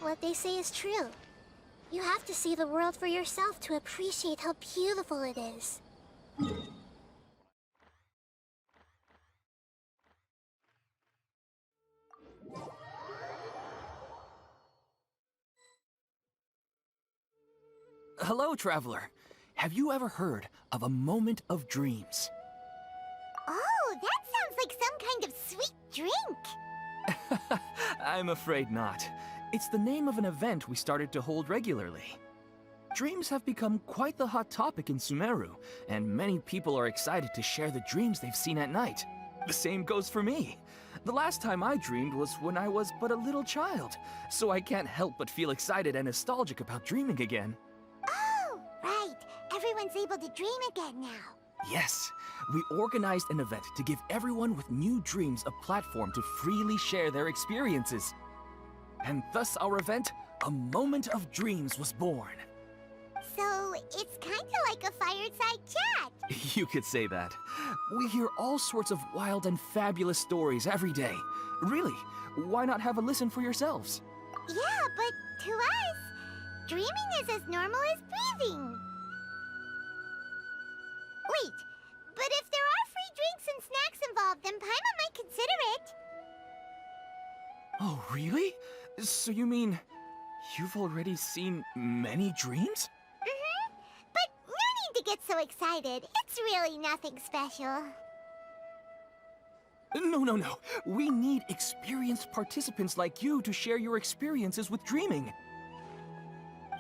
What they say is true. You have to see the world for yourself to appreciate how beautiful it is. Hello, traveler. Have you ever heard of a moment of dreams? Oh, that sounds like some kind of sweet drink. I'm afraid not. It's the name of an event we started to hold regularly. Dreams have become quite the hot topic in Sumeru, and many people are excited to share the dreams they've seen at night. The same goes for me. The last time I dreamed was when I was but a little child, so I can't help but feel excited and nostalgic about dreaming again. Oh, right. Everyone's able to dream again now. Yes, we organized an event to give everyone with new dreams a platform to freely share their experiences. And thus our event, A Moment of Dreams, was born. So, it's kinda like a fireside chat. You could say that. We hear all sorts of wild and fabulous stories every day. Really, why not have a listen for yourselves? Yeah, but to us, dreaming is as normal as breathing. Wait, but if there are free drinks and snacks involved, then Paimon might consider it. Oh, really? So you mean you've already seen many dreams? But no need to get so excited. It's really nothing special. No. We need experienced participants like you to share your experiences with dreaming.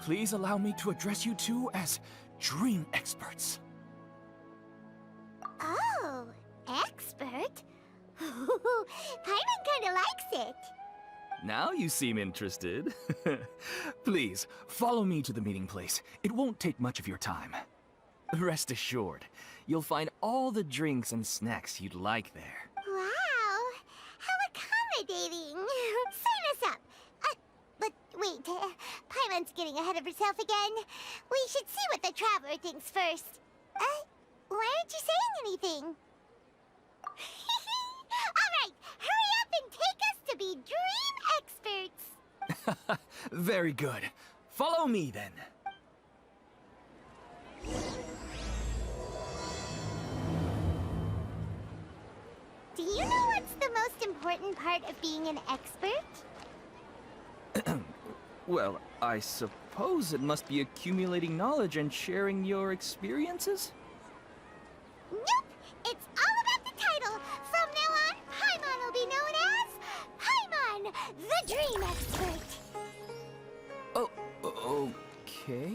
Please allow me to address you two as dream experts. Oh, expert? Paimon kinda likes it. Now you seem interested. Please, follow me to the meeting place. It won't take much of your time. Rest assured, you'll find all the drinks and snacks you'd like there. Wow, how accommodating. Sign us up. But wait, Paimon's getting ahead of herself again. We should see what the traveler thinks first. Why aren't you saying anything? Alright, hurry up and take us to be dream experts. Very good. Follow me then. Do you know what's the most important part of being an expert? Well, I suppose it must be accumulating knowledge and sharing your experiences? Nope! It's all about the title! From now on, Paimon will be known as Paimon, the Dream Expert! Oh, okay.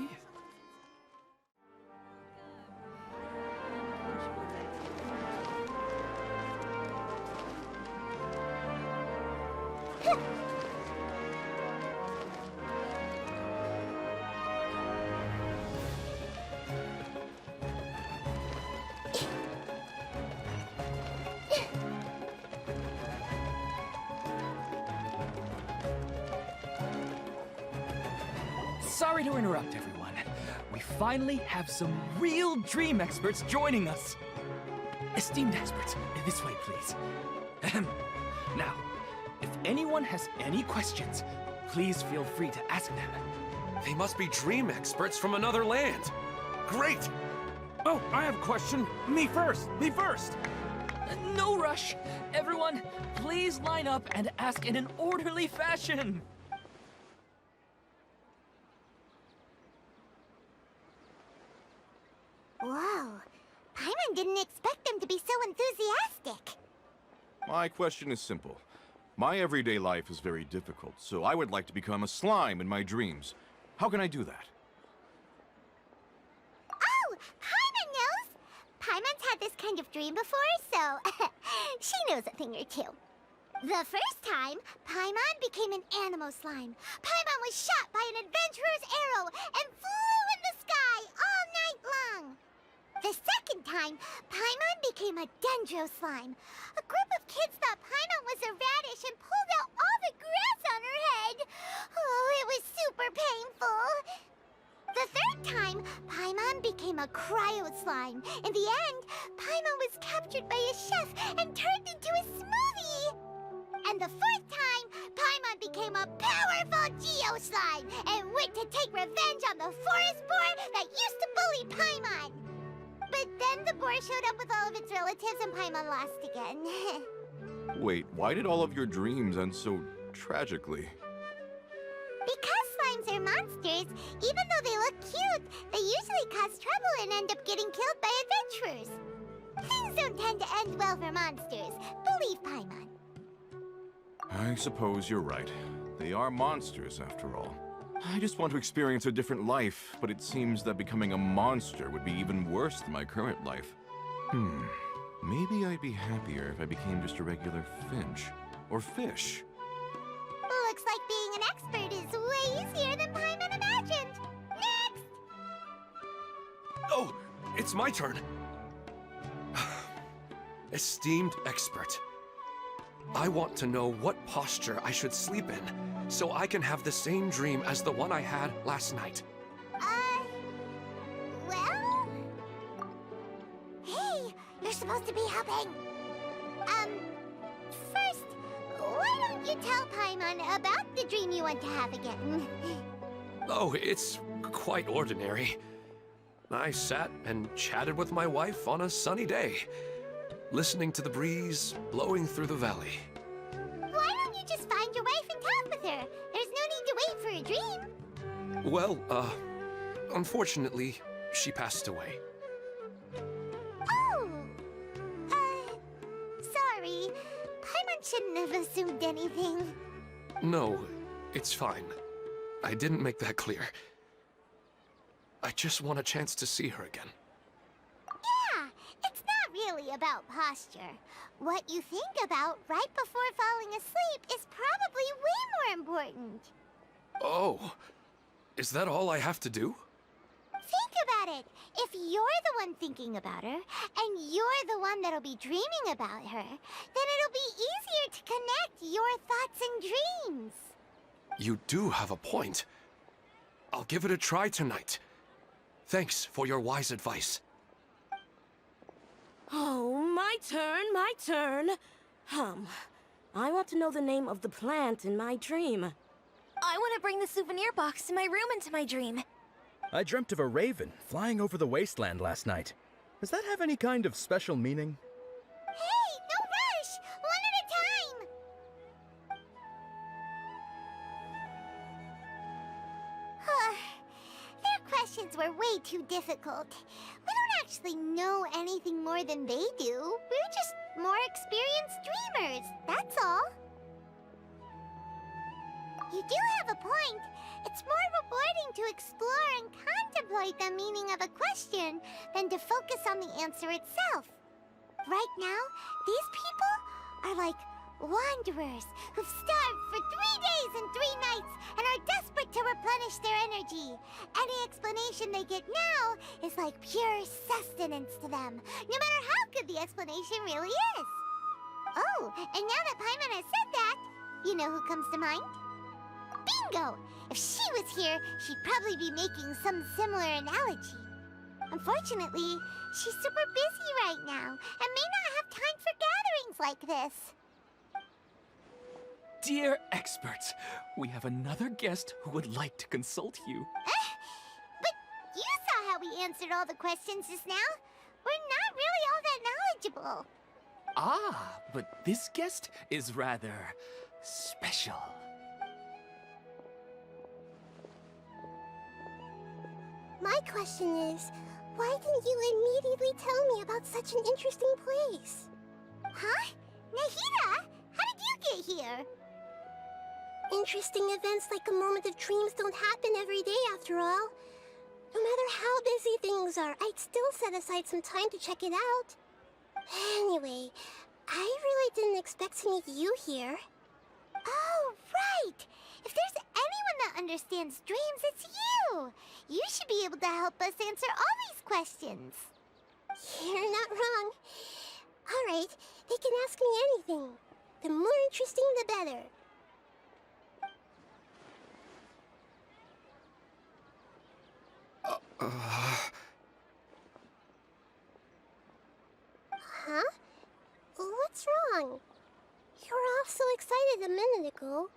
Sorry to interrupt, everyone. We finally have some real dream experts joining us. Esteemed experts, this way, please. Ahem. Now, if anyone has any questions, please feel free to ask them. They must be dream experts from another land. Great! Oh, I have a question. Me first! Me first! No rush. Everyone, please line up and ask in an orderly fashion. Whoa, Paimon didn't expect them to be so enthusiastic. My question is simple. My everyday life is very difficult, so I would like to become a slime in my dreams. How can I do that? Oh, Paimon knows! Paimon's had this kind of dream before, so she knows a thing or two. The first time, Paimon became an animal slime. Paimon was shot by an adventurer's arrow and flew in the sky all night long. The second time, Paimon became a dendro slime. A group of kids thought Paimon was a radish and pulled out all the grass on her head. Oh, it was super painful. The third time, Paimon became became a cryo slime. In the end, Paimon was captured by a chef and turned into a smoothie. And the fourth time, Paimon became a powerful Geo slime and went to take revenge on the forest boar that used to bully Paimon. But then the boar showed up with all of its relatives and Paimon lost again. Wait, why did all of your dreams end so tragically? Because slimes are monsters, even though they look cute, they usually cause trouble and end up getting killed by adventurers. Things don't tend to end well for monsters. Believe Paimon. I suppose you're right. They are monsters, after all. I just want to experience a different life, but it seems that becoming a monster would be even worse than my current life. Maybe I'd be happier if I became just a regular finch. Or fish. Looks like being an expert is way easier than Paimon imagined. Next! Oh, it's my turn. Esteemed expert, I want to know what posture I should sleep in, so I can have the same dream as the one I had last night. Well? Hey, you're supposed to be helping. First, why don't you tell Paimon about the dream you want to have again? Oh, it's quite ordinary. I sat and chatted with my wife on a sunny day, listening to the breeze blowing through the valley. Why don't you just find your wife and talk with her? There's no need to wait for a dream. Well, unfortunately, she passed away. Oh! Sorry. Paimon shouldn't have assumed anything. No, it's fine. I didn't make that clear. I just want a chance to see her again. Yeah, it's not really about posture. What you think about right before falling asleep is probably way more important. Oh, is that all I have to do? Think about it. If you're the one thinking about her, and you're the one that'll be dreaming about her, then it'll be easier to connect your thoughts and dreams. You do have a point. I'll give it a try tonight. Thanks for your wise advice. Oh, my turn. I want to know the name of the plant in my dream. I want to bring the souvenir box to my room into my dream. I dreamt of a raven flying over the wasteland last night. Does that have any kind of special meaning? Hey, no rush! One at a time! Their questions were way too difficult. We don't actually know anything more than they do. We're just more experienced dreamers, that's all. You do have a point. It's more rewarding to explore and contemplate the meaning of a question than to focus on the answer itself. Right now, these people are like wanderers who've starved for 3 days and 3 nights and are desperate to replenish their energy. Any explanation they get now is like pure sustenance to them, no matter how good the explanation really is. Oh, and now that Paimon has said that, you know who comes to mind? Bingo! If she was here, she'd probably be making some similar analogy. Unfortunately, she's super busy right now and may not have time for gatherings like this. Dear experts, we have another guest who would like to consult you. But you saw how we answered all the questions just now. We're not really all that knowledgeable. Ah, but this guest is rather special. My question is, why didn't you immediately tell me about such an interesting place? Huh? Nahida? How did you get here? Interesting events like a moment of dreams don't happen every day after all. No matter how busy things are, I'd still set aside some time to check it out. Anyway, I really didn't expect to meet you here. Oh, right! If there's anyone that understands dreams, it's you! You should be able to help us answer all these questions. You're not wrong. All right, they can ask me anything. The more interesting, the better. wrong? You were all so excited a minute ago.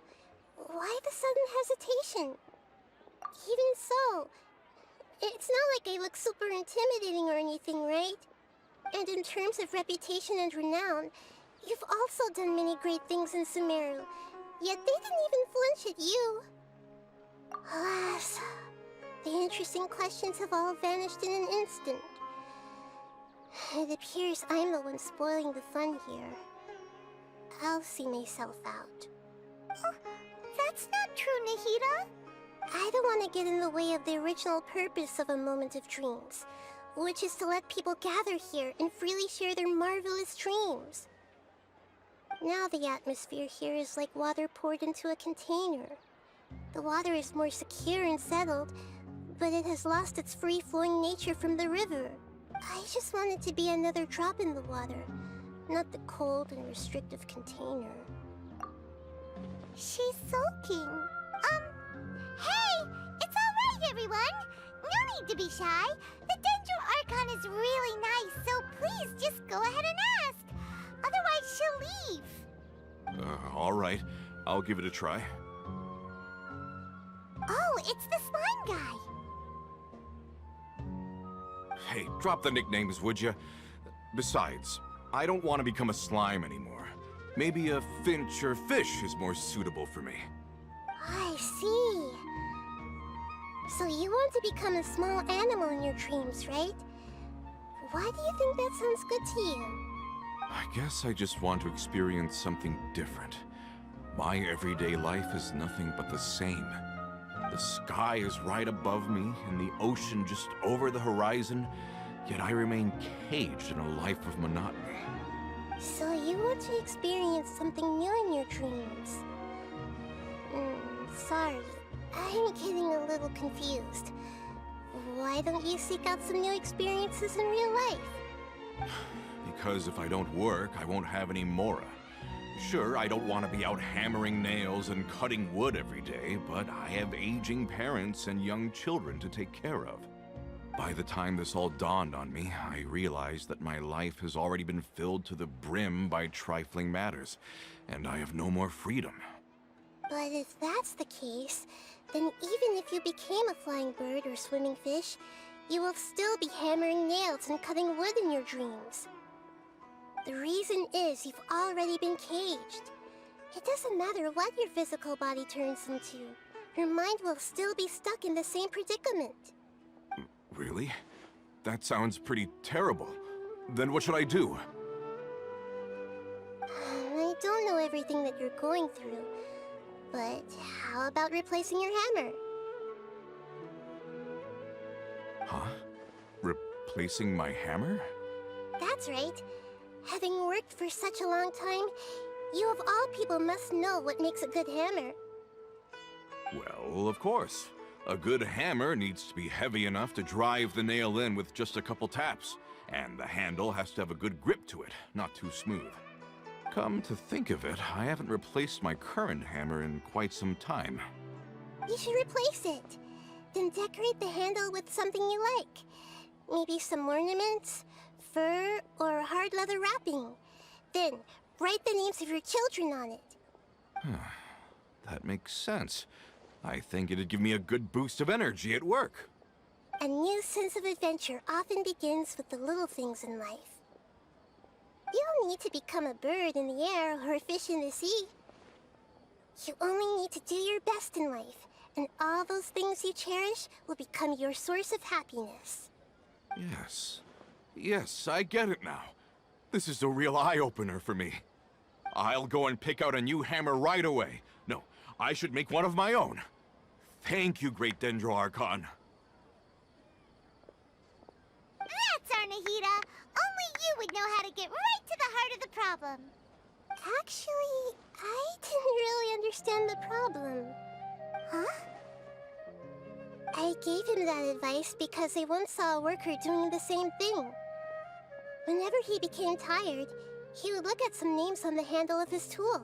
Why the sudden hesitation? Even so, it's not like I look super intimidating or anything, right? And in terms of reputation and renown, you've also done many great things in Sumeru, yet they didn't even flinch at you. Alas, the interesting questions have all vanished in an instant. It appears I'm the one spoiling the fun here. I'll see myself out. Oh, that's not true, Nahida. I don't want to get in the way of the original purpose of a Moment of Dreams, which is to let people gather here and freely share their marvelous dreams. Now the atmosphere here is like water poured into a container. The water is more secure and settled, but it has lost its free-flowing nature from the river. I just want it to be another drop in the water, not the cold and restrictive container. She's sulking. Hey! It's alright, everyone! No need to be shy. The Dendro Archon is really nice, so please just go ahead and ask. Otherwise, she'll leave. All right. I'll give it a try. Oh, it's the slime guy. Hey, drop the nicknames, would you? Besides, I don't want to become a slime anymore. Maybe a finch or fish is more suitable for me. I see. So you want to become a small animal in your dreams, right? Why do you think that sounds good to you? I guess I just want to experience something different. My everyday life is nothing but the same. The sky is right above me, and the ocean just over the horizon, yet I remain caged in a life of monotony. So you want to experience something new in your dreams? Sorry, I'm getting a little confused. Why don't you seek out some new experiences in real life? Because if I don't work, I won't have any Mora. Sure, I don't want to be out hammering nails and cutting wood every day, but I have aging parents and young children to take care of. By the time this all dawned on me, I realized that my life has already been filled to the brim by trifling matters, and I have no more freedom. But if that's the case, then even if you became a flying bird or swimming fish, you will still be hammering nails and cutting wood in your dreams. The reason is you've already been caged. It doesn't matter what your physical body turns into. Your mind will still be stuck in the same predicament. Really? That sounds pretty terrible. Then what should I do? I don't know everything that you're going through, but how about replacing your hammer? Huh? Replacing my hammer? That's right. Having worked for such a long time, you of all people must know what makes a good hammer. Well, of course. A good hammer needs to be heavy enough to drive the nail in with just a couple taps, and the handle has to have a good grip to it, not too smooth. Come to think of it, I haven't replaced my current hammer in quite some time. You should replace it. Then decorate the handle with something you like. Maybe some ornaments, fur, or hard leather wrapping. Then write the names of your children on it. That makes sense. I think it'd give me a good boost of energy at work. A new sense of adventure often begins with the little things in life. You don't need to become a bird in the air or a fish in the sea. You only need to do your best in life, and all those things you cherish will become your source of happiness. Yes. Yes, I get it now. This is a real eye-opener for me. I'll go and pick out a new hammer right away. No, I should make one of my own. Thank you, Great Dendro Archon. That's our Nahida. Only you would know how to get right to the heart of the problem. Actually, I didn't really understand the problem. Huh? I gave him that advice because I once saw a worker doing the same thing. Whenever he became tired, he would look at some names on the handle of his tool.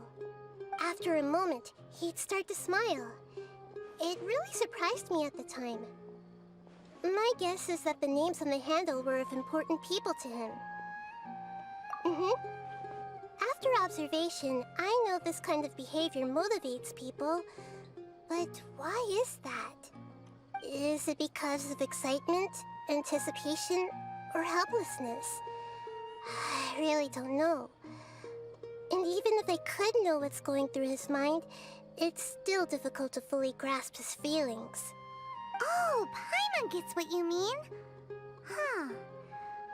After a moment, he'd start to smile. It really surprised me at the time. My guess is that the names on the handle were of important people to him. After observation, I know this kind of behavior motivates people. But why is that? Is it because of excitement, anticipation, or helplessness? I really don't know. And even if I could know what's going through his mind, it's still difficult to fully grasp his feelings. Oh, Paimon gets what you mean. Huh.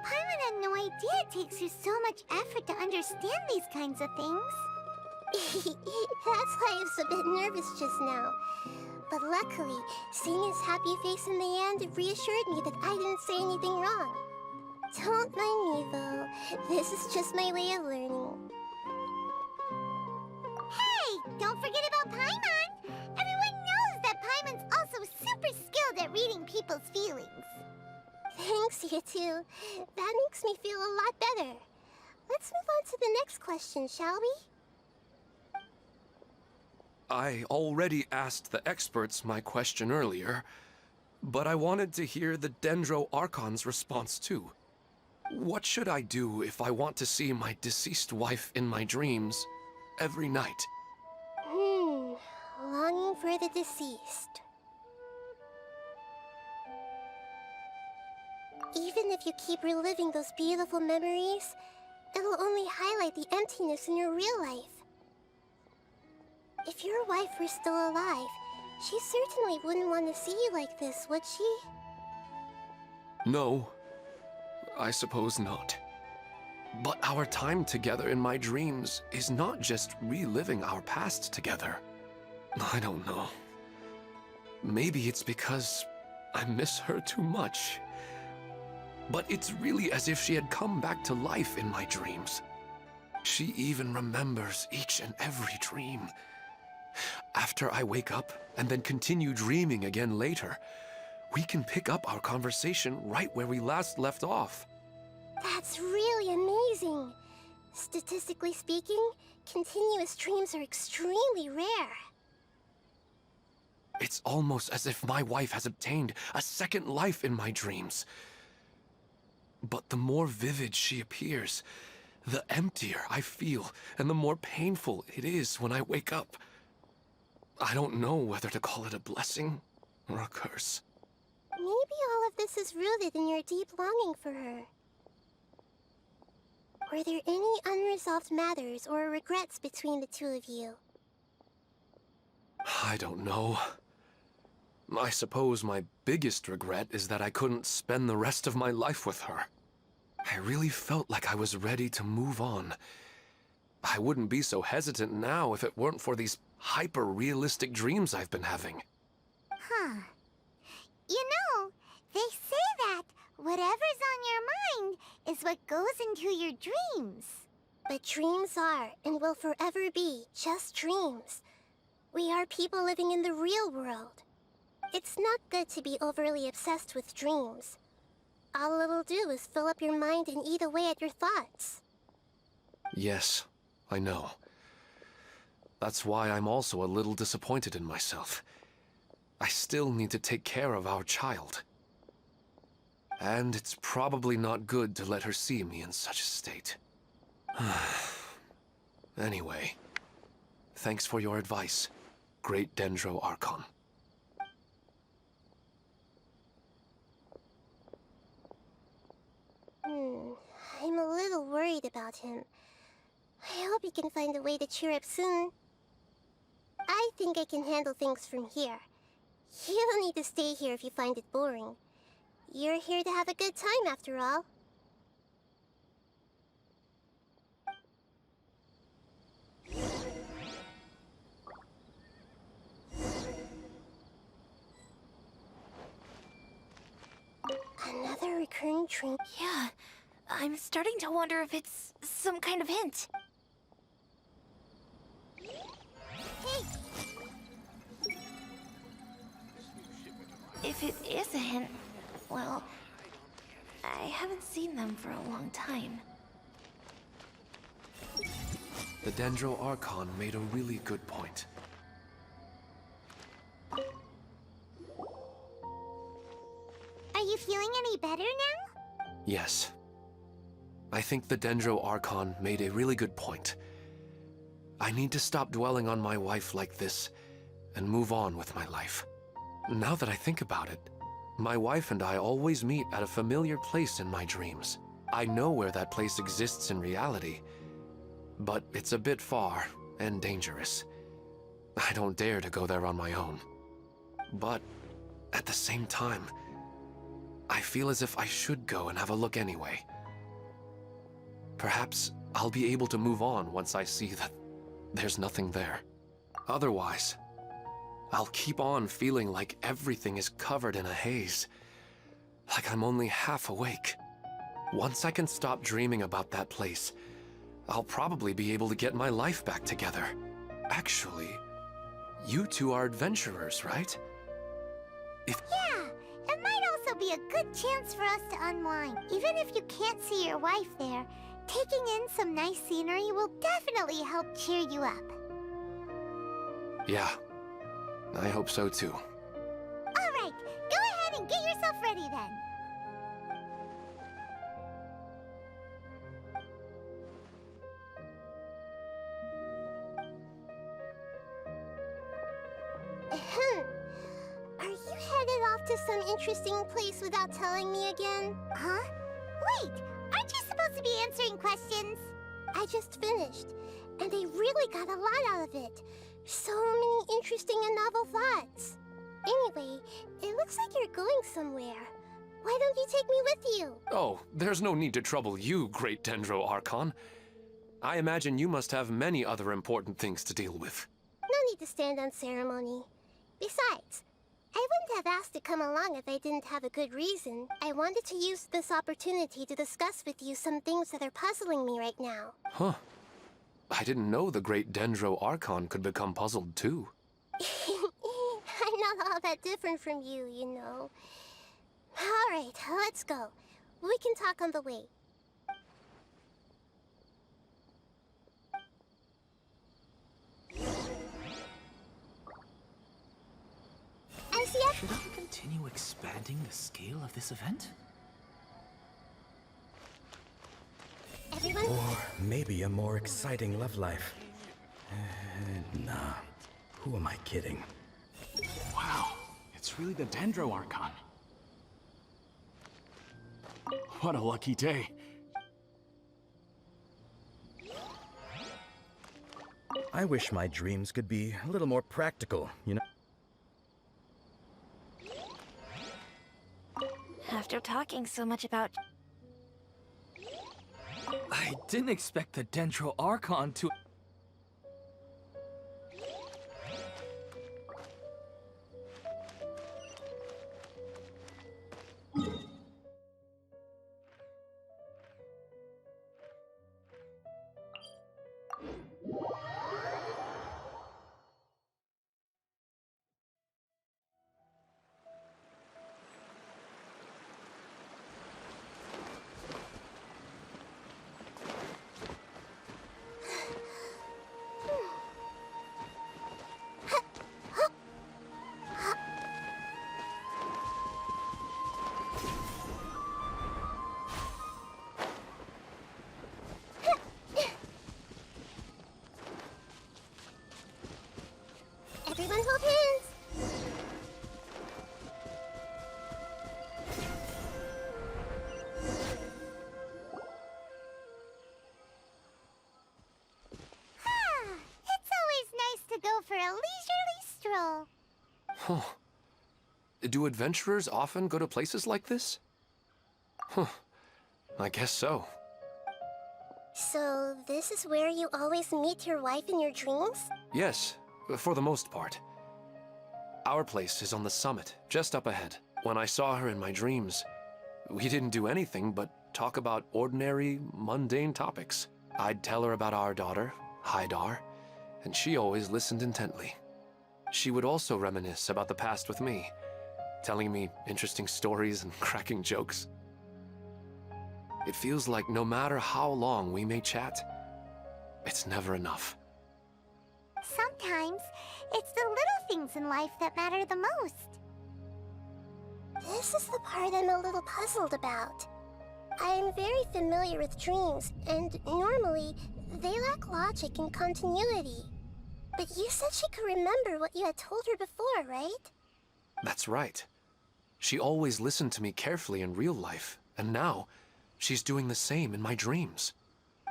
Paimon had no idea it takes you so much effort to understand these kinds of things. That's why I was a bit nervous just now. But luckily, seeing his happy face in the end reassured me that I didn't say anything wrong. Don't mind me, though. This is just my way of learning. Hey, don't forget about Paimon! Everyone knows that Paimon's also super skilled at reading people's feelings. Thanks, you two. That makes me feel a lot better. Let's move on to the next question, shall we? I already asked the experts my question earlier, but I wanted to hear the Dendro Archon's response too. What should I do if I want to see my deceased wife in my dreams every night? Longing for the deceased. Even if you keep reliving those beautiful memories, it'll only highlight the emptiness in your real life. If your wife were still alive, she certainly wouldn't want to see you like this, would she? No, I suppose not. But our time together in my dreams is not just reliving our past together. I don't know. Maybe it's because I miss her too much. But it's really as if she had come back to life in my dreams. She even remembers each and every dream. After I wake up and then continue dreaming again later, we can pick up our conversation right where we last left off. That's really amazing. Statistically speaking, continuous dreams are extremely rare. It's almost as if my wife has obtained a second life in my dreams. But the more vivid she appears, the emptier I feel, and the more painful it is when I wake up. I don't know whether to call it a blessing or a curse. Maybe all of this is rooted in your deep longing for her. Were there any unresolved matters or regrets between the two of you? I don't know. I suppose my biggest regret is that I couldn't spend the rest of my life with her. I really felt like I was ready to move on. I wouldn't be so hesitant now if it weren't for these hyper-realistic dreams I've been having. Huh. You know, they say that whatever's on your mind is what goes into your dreams. But dreams are, and will forever be, just dreams. We are people living in the real world. It's not good to be overly obsessed with dreams. All it'll do is fill up your mind and eat away at your thoughts. Yes, I know. That's why I'm also a little disappointed in myself. I still need to take care of our child. And it's probably not good to let her see me in such a state. Anyway, thanks for your advice, Great Dendro Archon. I'm a little worried about him. I hope he can find a way to cheer up soon. I think I can handle things from here. You don't need to stay here if you find it boring. You're here to have a good time, after all. Another recurring dream. Yeah, I'm starting to wonder if it's some kind of hint. Hey, If it is a hint, well, I haven't seen them for a long time. The Dendro Archon made a really good point. are you feeling any better now? Yes. I think the Dendro Archon made a really good point. I need to stop dwelling on my wife like this and move on with my life. Now that I think about it, my wife and I always meet at a familiar place in my dreams. I know where that place exists in reality, but it's a bit far and dangerous. I don't dare to go there on my own. But at the same time, I feel as if I should go and have a look anyway. Perhaps I'll be able to move on once I see that there's nothing there. Otherwise, I'll keep on feeling like everything is covered in a haze, like I'm only half awake. Once I can stop dreaming about that place, I'll probably be able to get my life back together. Actually, you two are adventurers, right? Yeah, it might also be a good chance for us to unwind. Even if you can't see your wife there, taking in some nice scenery will definitely help cheer you up. Yeah, I hope so too. Alright, go ahead and get yourself ready then. Are you headed off to some interesting place without telling me again? Huh? Wait, aren't you supposed to be answering questions? I just finished, and I really got a lot out of it. So many interesting and novel thoughts. Anyway, it looks like you're going somewhere. Why don't you take me with you? Oh, there's no need to trouble you, Great Dendro Archon. I imagine you must have many other important things to deal with. No need to stand on ceremony. Besides, I wouldn't have asked to come along if I didn't have a good reason. I wanted to use this opportunity to discuss with you some things that are puzzling me right now. Huh. I didn't know the Great Dendro Archon could become puzzled too. I'm not all that different from you, you know. Alright, let's go. We can talk on the way. Should I continue expanding the scale of this event? Everyone? Or maybe a more exciting love life. Nah. Who am I kidding? Wow, it's really the Dendro Archon. What a lucky day. I wish my dreams could be a little more practical, you know? After talking so much about... I didn't expect the Dendro Archon to... Everyone hold hands! It's always nice to go for a leisurely stroll. Huh. Do adventurers often go to places like this? Huh. I guess so. So, this is where you always meet your wife in your dreams? Yes, for the most part. Our place is on the summit, just up ahead. When I saw her in my dreams, we didn't do anything but talk about ordinary, mundane topics. I'd tell her about our daughter, Haidar, and she always listened intently. She would also reminisce about the past with me, telling me interesting stories and cracking jokes. It feels like no matter how long we may chat, it's never enough. Sometimes, it's the little things in life that matter the most. This is the part I'm a little puzzled about. I'm I'm very familiar with dreams, and normally, they lack logic and continuity. But you said she could remember what you had told her before, right? That's right. She always listened to me carefully in real life, and now, she's doing the same in my dreams.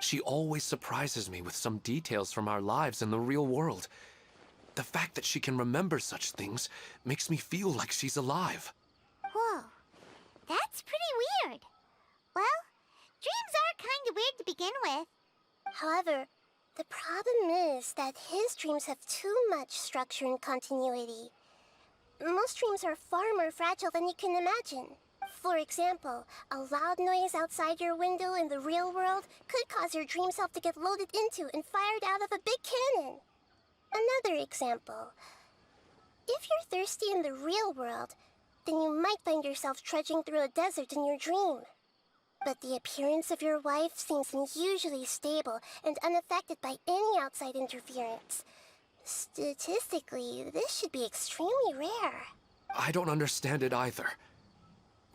She always surprises me with some details from our lives in the real world. The fact that she can remember such things makes me feel like she's alive. Whoa, that's pretty weird. Well, dreams are kind of weird to begin with. However, the problem is that his dreams have too much structure and continuity. Most dreams are far more fragile than you can imagine. For example, a loud noise outside your window in the real world could cause your dream self to get loaded into and fired out of a big cannon. Another example. If you're thirsty in the real world, then you might find yourself trudging through a desert in your dream. But the appearance of your wife seems unusually stable and unaffected by any outside interference. Statistically, this should be extremely rare. I don't understand it either.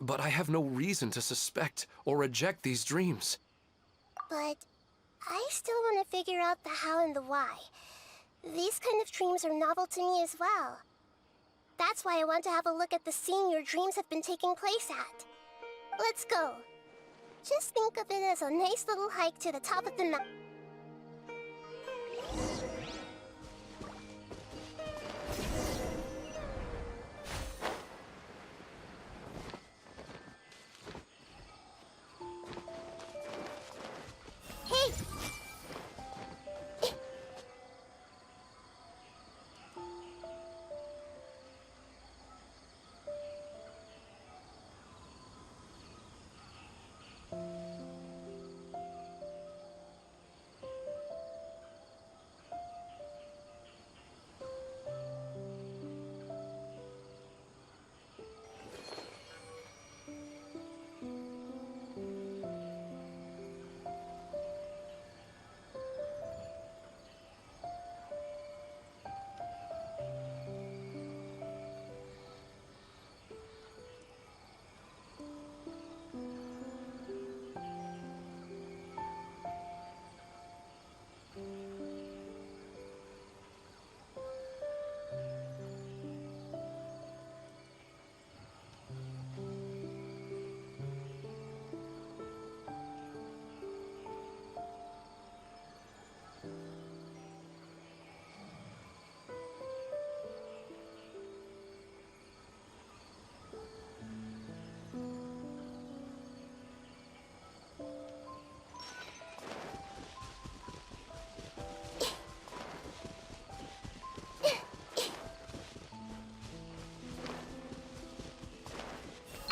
But I have no reason to suspect or reject these dreams. But I still want to figure out the how and the why. These kind of dreams are novel to me as well. That's why I want to have a look at the scene your dreams have been taking place at. Let's go. Just think of it as a nice little hike to the top of the mountain. Hey!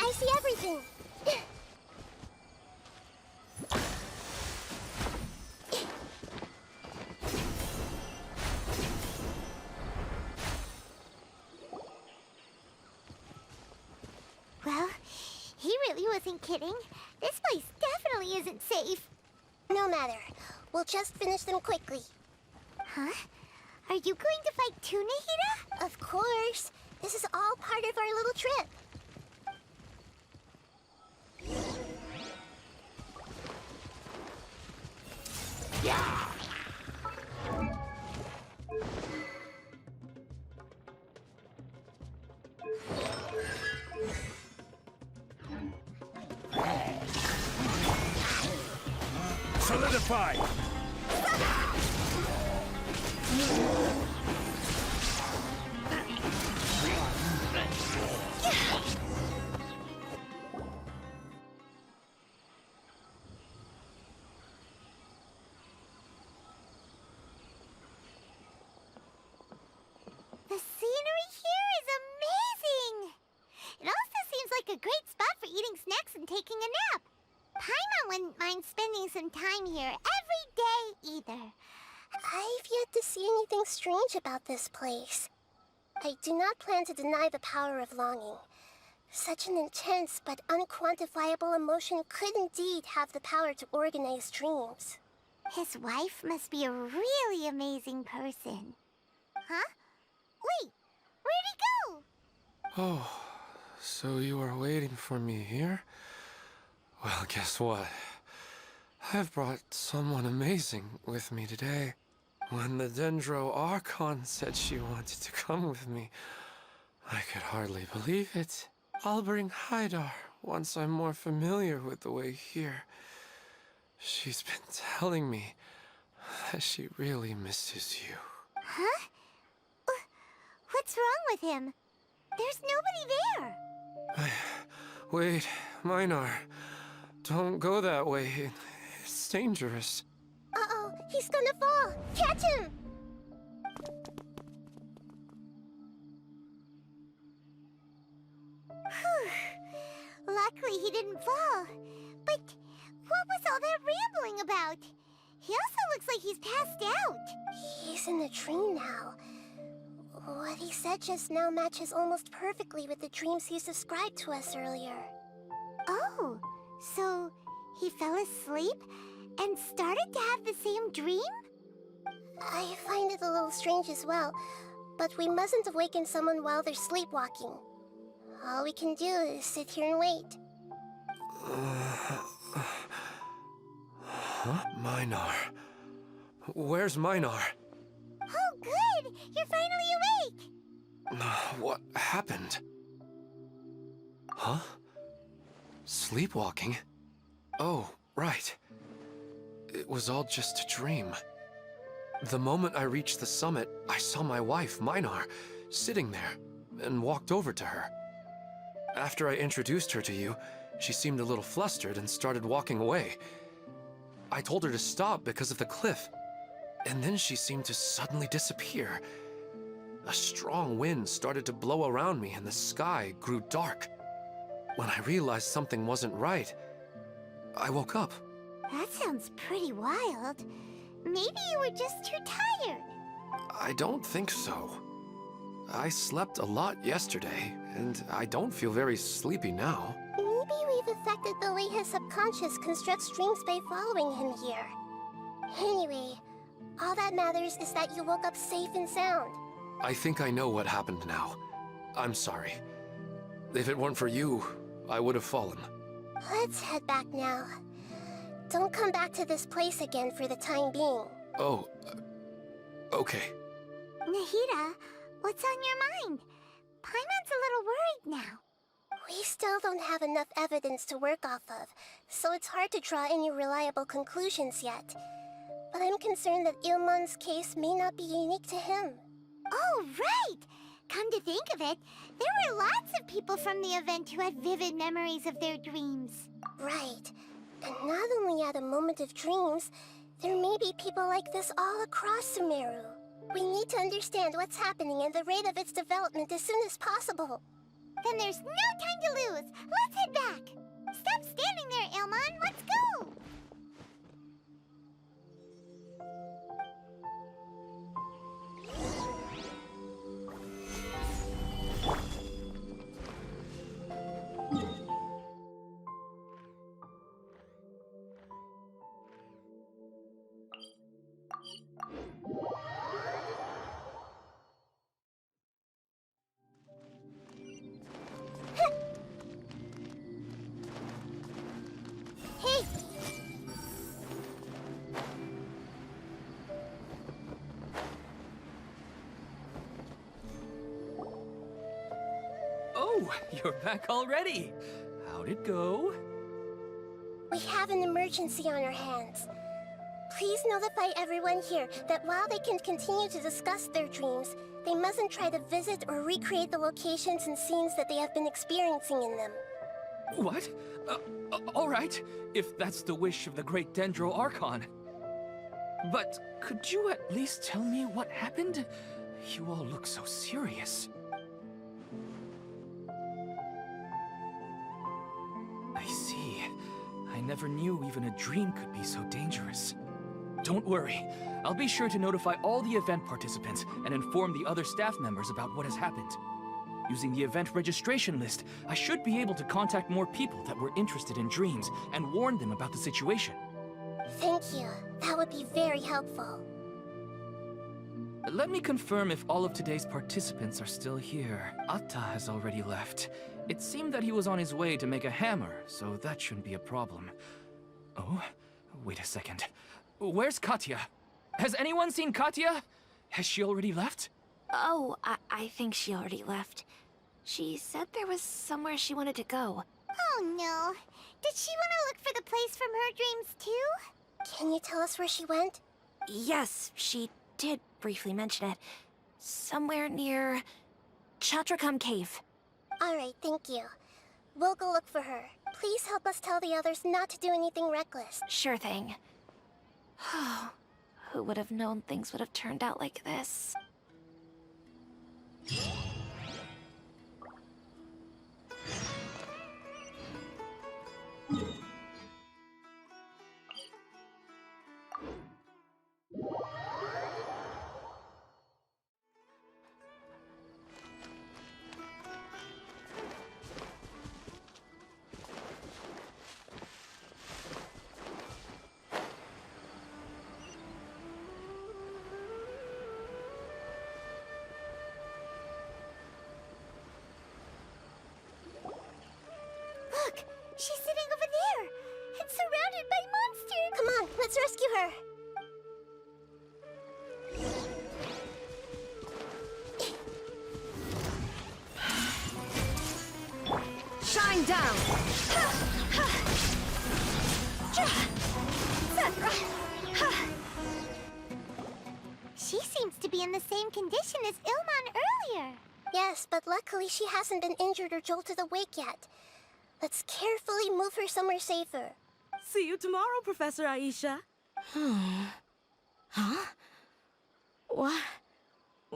I see everything. Well, he really wasn't kidding. This place definitely isn't safe. No matter. We'll just finish them quickly. Huh? Are you going to fight too, Nahida? Of course. This is all part of our little trip. Solidify! The scenery here is amazing! It also seems like a great spot for eating snacks and taking a nap. Paimon wouldn't mind spending some time here every day either. I've yet to see anything strange about this place. I do not plan to deny the power of longing. Such an intense but unquantifiable emotion could indeed have the power to organize dreams. His wife must be a really amazing person. Huh? Wait, where'd he go? Oh, so you are waiting for me here? Well, guess what? I've brought someone amazing with me today. When the Dendro Archon said she wanted to come with me, I could hardly believe it. I'll bring Haidar once I'm more familiar with the way here. She's been telling me that she really misses you. Huh? What's wrong with him? There's nobody there. Wait, Minar. Don't go that way. It's dangerous. Uh-oh, he's gonna fall! Catch him! Luckily he didn't fall. But what was all that rambling about? He also looks like he's passed out. He's in the dream now. What he said just now matches almost perfectly with the dreams he's described to us earlier. Oh, so he fell asleep and started to have the same dream? I find it a little strange as well, but we mustn't awaken someone while they're sleepwalking. All we can do is sit here and wait. Huh? Minar. Where's Minar? Oh, good! You're finally awake! What happened? Huh? Sleepwalking? Oh, right. It was all just a dream. The moment I reached the summit, I saw my wife, Minar, sitting there, and walked over to her. After I introduced her to you, she seemed a little flustered and started walking away. I told her to stop because of the cliff, and then she seemed to suddenly disappear. A strong wind started to blow around me and the sky grew dark. When I realized something wasn't right, I woke up. That sounds pretty wild. Maybe you were just too tired. I don't think so. I slept a lot yesterday, and I don't feel very sleepy now. Maybe we've affected the way his subconscious constructs dreams by following him here. Anyway, all that matters is that you woke up safe and sound. I think I know what happened now. I'm sorry. If it weren't for you, I would have fallen. Let's head back now. Don't come back to this place again for the time being. Oh, okay. Nahida, what's on your mind? Paimon's a little worried now. We still don't have enough evidence to work off of, so it's hard to draw any reliable conclusions yet. But I'm concerned that Ilmon's case may not be unique to him. Oh, right! Come to think of it, there were lots of people from the event who had vivid memories of their dreams. Right. And not only at a moment of dreams, there may be people like this all across Sumeru. We need to understand what's happening and the rate of its development as soon as possible. Then there's no time to lose. Let's head back. Stop standing there, Ilmon. Let's go. Hey! Oh, you're back already. How'd it go? We have an emergency on our hands. Please notify everyone here that while they can continue to discuss their dreams, they mustn't try to visit or recreate the locations and scenes that they have been experiencing in them. What? All right, if that's the wish of the great Dendro Archon. But could you at least tell me what happened? You all look so serious. I see. I never knew even a dream could be so dangerous. Don't worry. I'll be sure to notify all the event participants and inform the other staff members about what has happened. Using the event registration list, I should be able to contact more people that were interested in dreams and warn them about the situation. Thank you. That would be very helpful. Let me confirm if all of today's participants are still here. Atta has already left. It seemed that he was on his way to make a hammer, so that shouldn't be a problem. Oh, wait a second. Where's Katya? Has anyone seen Katya? Has she already left? Oh, I think she already left. She said there was somewhere she wanted to go. Oh no. Did she want to look for the place from her dreams too? Can you tell us where she went? Yes, she did briefly mention it. Somewhere near Chatrakam Cave. Alright, thank you. We'll go look for her. Please help us tell the others not to do anything reckless. Sure thing. Who would have known things would have turned out like this? Look, she's sitting over there. It's surrounded by monsters. Come on, let's rescue her. Shine down! She seems to be in the same condition as Ilman earlier. Yes, but luckily she hasn't been injured or jolted awake yet. Let's carefully move her somewhere safer. See you tomorrow, Professor Aisha. Huh? Why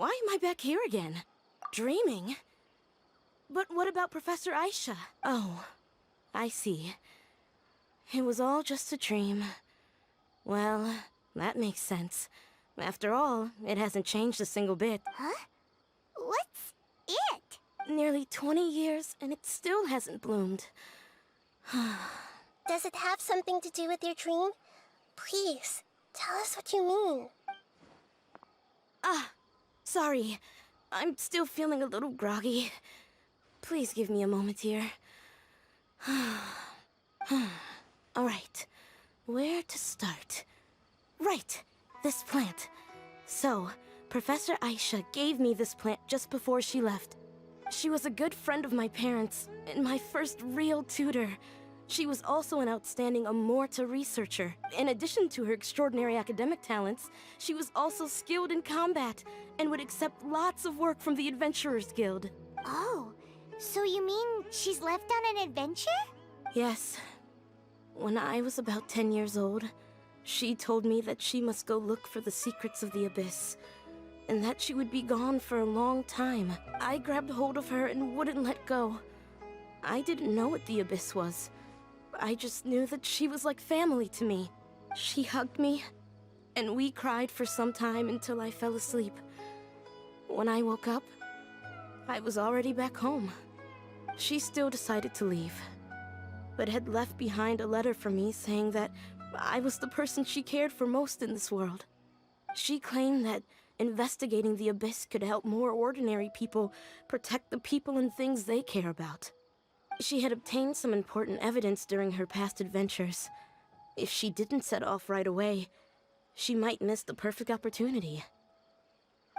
am I back here again? Dreaming? But what about Professor Aisha? Oh, I see. It was all just a dream. Well, that makes sense. After all, it hasn't changed a single bit. Huh? What's it? Nearly 20 years, and it still hasn't bloomed. Does it have something to do with your dream? Please, tell us what you mean. Sorry. I'm still feeling a little groggy. Please give me a moment here. Alright, where to start? Right, this plant. So, Professor Aisha gave me this plant just before she left. She was a good friend of my parents, and my first real tutor. She was also an outstanding Amorta researcher. In addition to her extraordinary academic talents, she was also skilled in combat, and would accept lots of work from the Adventurers Guild. Oh, so you mean she's left on an adventure? Yes. When I was about 10 years old, she told me that she must go look for the secrets of the Abyss, and that she would be gone for a long time. I grabbed hold of her and wouldn't let go. I didn't know what the Abyss was. I just knew that she was like family to me. She hugged me, and we cried for some time until I fell asleep. When I woke up, I was already back home. She still decided to leave, but had left behind a letter for me saying that I was the person she cared for most in this world. She claimed that investigating the Abyss could help more ordinary people protect the people and things they care about. She had obtained some important evidence during her past adventures. If she didn't set off right away, she might miss the perfect opportunity.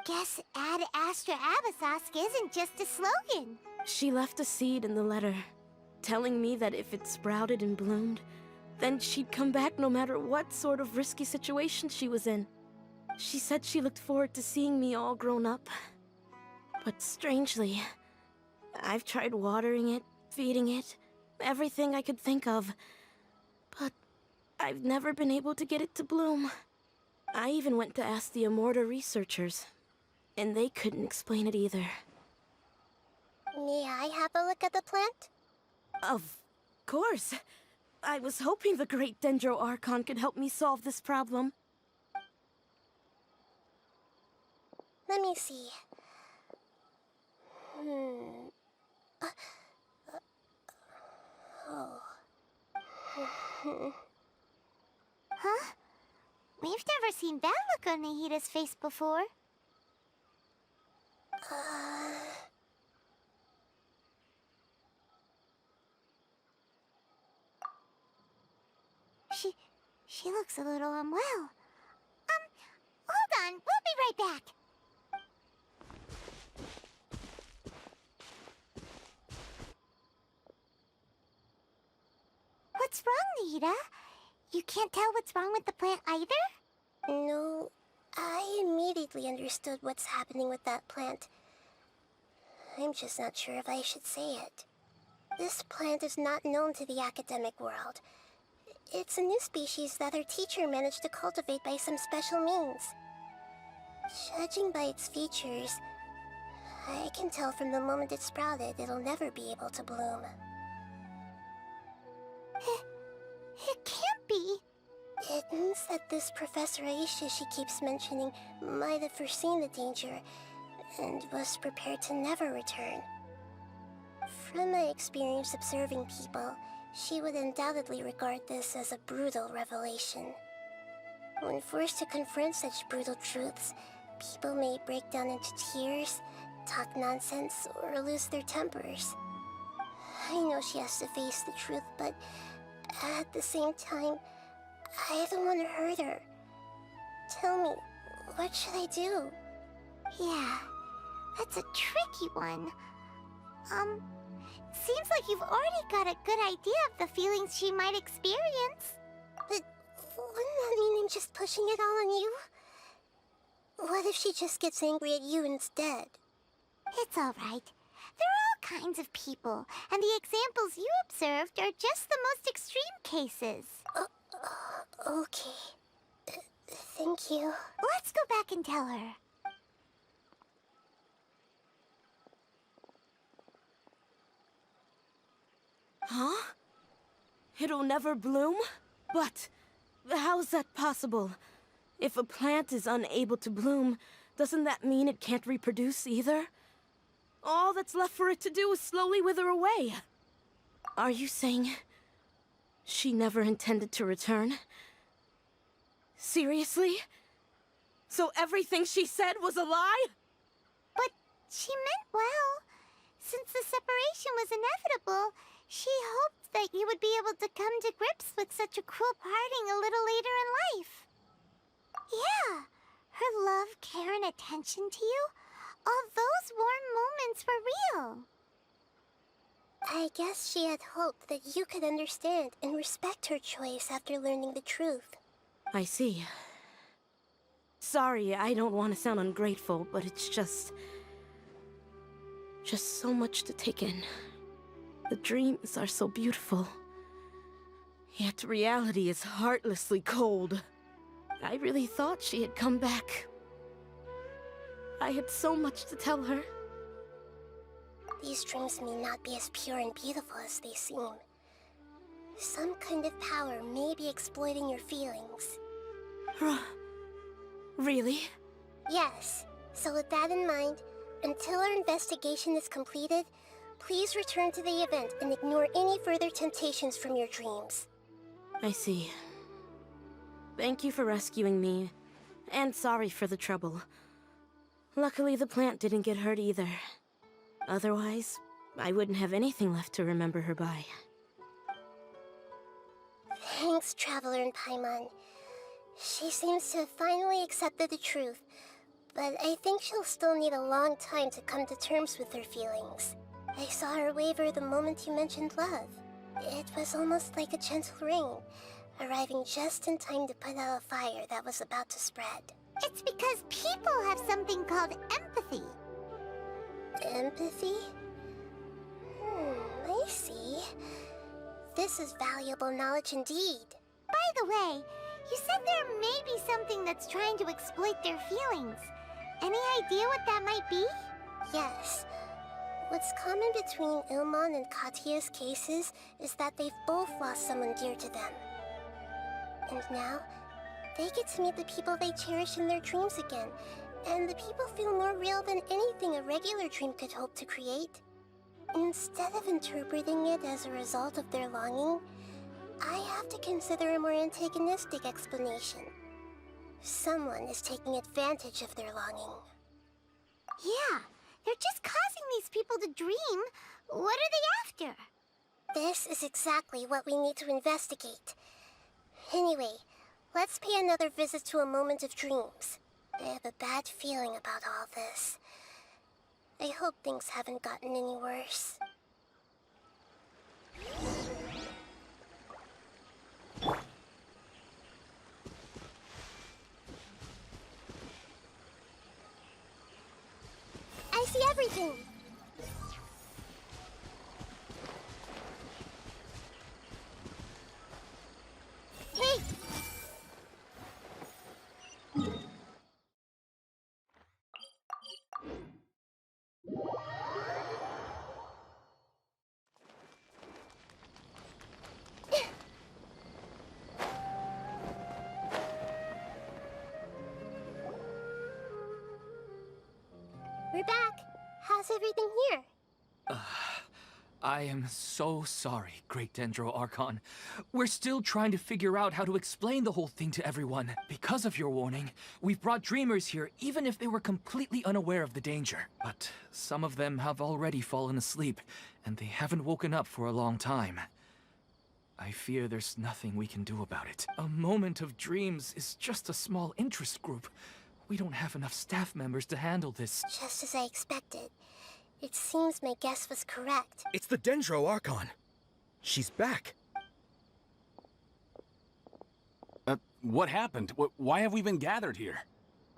Guess Ad Astra Abyssosque isn't just a slogan. She left a seed in the letter, telling me that if it sprouted and bloomed, then she'd come back no matter what sort of risky situation she was in. She said she looked forward to seeing me all grown up. But strangely, I've tried watering it, feeding it, everything I could think of. But I've never been able to get it to bloom. I even went to ask the Amorta researchers, and they couldn't explain it either. May I have a look at the plant? Of course. I was hoping the great Dendro Archon could help me solve this problem. Let me see. Huh? We've never seen that look on Nahida's face before. She looks a little unwell. Hold on, we'll be right back. What's wrong, Nahida? You can't tell what's wrong with the plant either? No, I immediately understood what's happening with that plant. I'm just not sure if I should say it. This plant is not known to the academic world. It's a new species that our teacher managed to cultivate by some special means. Judging by its features, I can tell from the moment it sprouted it'll never be able to bloom. It can't be. It means that this Professor Aisha she keeps mentioning might have foreseen the danger and was prepared to never return. From my experience observing people, she would undoubtedly regard this as a brutal revelation. When forced to confront such brutal truths, people may break down into tears, talk nonsense, or lose their tempers. I know she has to face the truth, but at the same time, I don't want to hurt her. Tell me, what should I do? Yeah, that's a tricky one. Seems like you've already got a good idea of the feelings she might experience. But wouldn't that mean I'm just pushing it all on you? What if she just gets angry at you instead? It's all right. There are all kinds of people, and the examples you observed are just the most extreme cases. Okay. Thank you. Let's go back and tell her. Huh? It'll never bloom? But how's that possible? If a plant is unable to bloom, doesn't that mean it can't reproduce either? All that's left for it to do is slowly wither away. Are you saying she never intended to return? Seriously? So everything she said was a lie? But she meant well. Since the separation was inevitable, she hoped that you would be able to come to grips with such a cruel parting a little later in life. Yeah, her love, care, and attention to you, all those warm moments were real. I guess she had hoped that you could understand and respect her choice after learning the truth. I see. Sorry, I don't want to sound ungrateful, but it's just so much to take in. The dreams are so beautiful, yet reality is heartlessly cold. I really thought she had come back. I had so much to tell her. These dreams may not be as pure and beautiful as they seem. Some kind of power may be exploiting your feelings. Really? Yes. So with that in mind, until our investigation is completed, please return to the event and ignore any further temptations from your dreams. I see. Thank you for rescuing me, and sorry for the trouble. Luckily, the plant didn't get hurt either. Otherwise, I wouldn't have anything left to remember her by. Thanks, Traveler and Paimon. She seems to have finally accepted the truth, but I think she'll still need a long time to come to terms with her feelings. I saw her waver the moment you mentioned love. It was almost like a gentle rain, arriving just in time to put out a fire that was about to spread. It's because people have something called empathy. Empathy? I see. This is valuable knowledge indeed. By the way, you said there may be something that's trying to exploit their feelings. Any idea what that might be? Yes. What's common between Ilmon and Katya's cases is that they've both lost someone dear to them. And now, they get to meet the people they cherish in their dreams again, and the people feel more real than anything a regular dream could hope to create. Instead of interpreting it as a result of their longing, I have to consider a more antagonistic explanation. Someone is taking advantage of their longing. Yeah, They're just causing these people to dream. What are they after? This is exactly what we need to investigate. Anyway, let's pay another visit to a moment of dreams. I have a bad feeling about all this. I hope things haven't gotten any worse. I see everything! Hey! We're back. How's everything here? I am so sorry, Great Dendro Archon. We're still trying to figure out how to explain the whole thing to everyone. Because of your warning, we've brought dreamers here even if they were completely unaware of the danger. But some of them have already fallen asleep, and they haven't woken up for a long time. I fear there's nothing we can do about it. A moment of dreams is just a small interest group. We don't have enough staff members to handle this. Just as I expected. It seems my guess was correct. It's the Dendro Archon. She's back. What happened? Why have we been gathered here?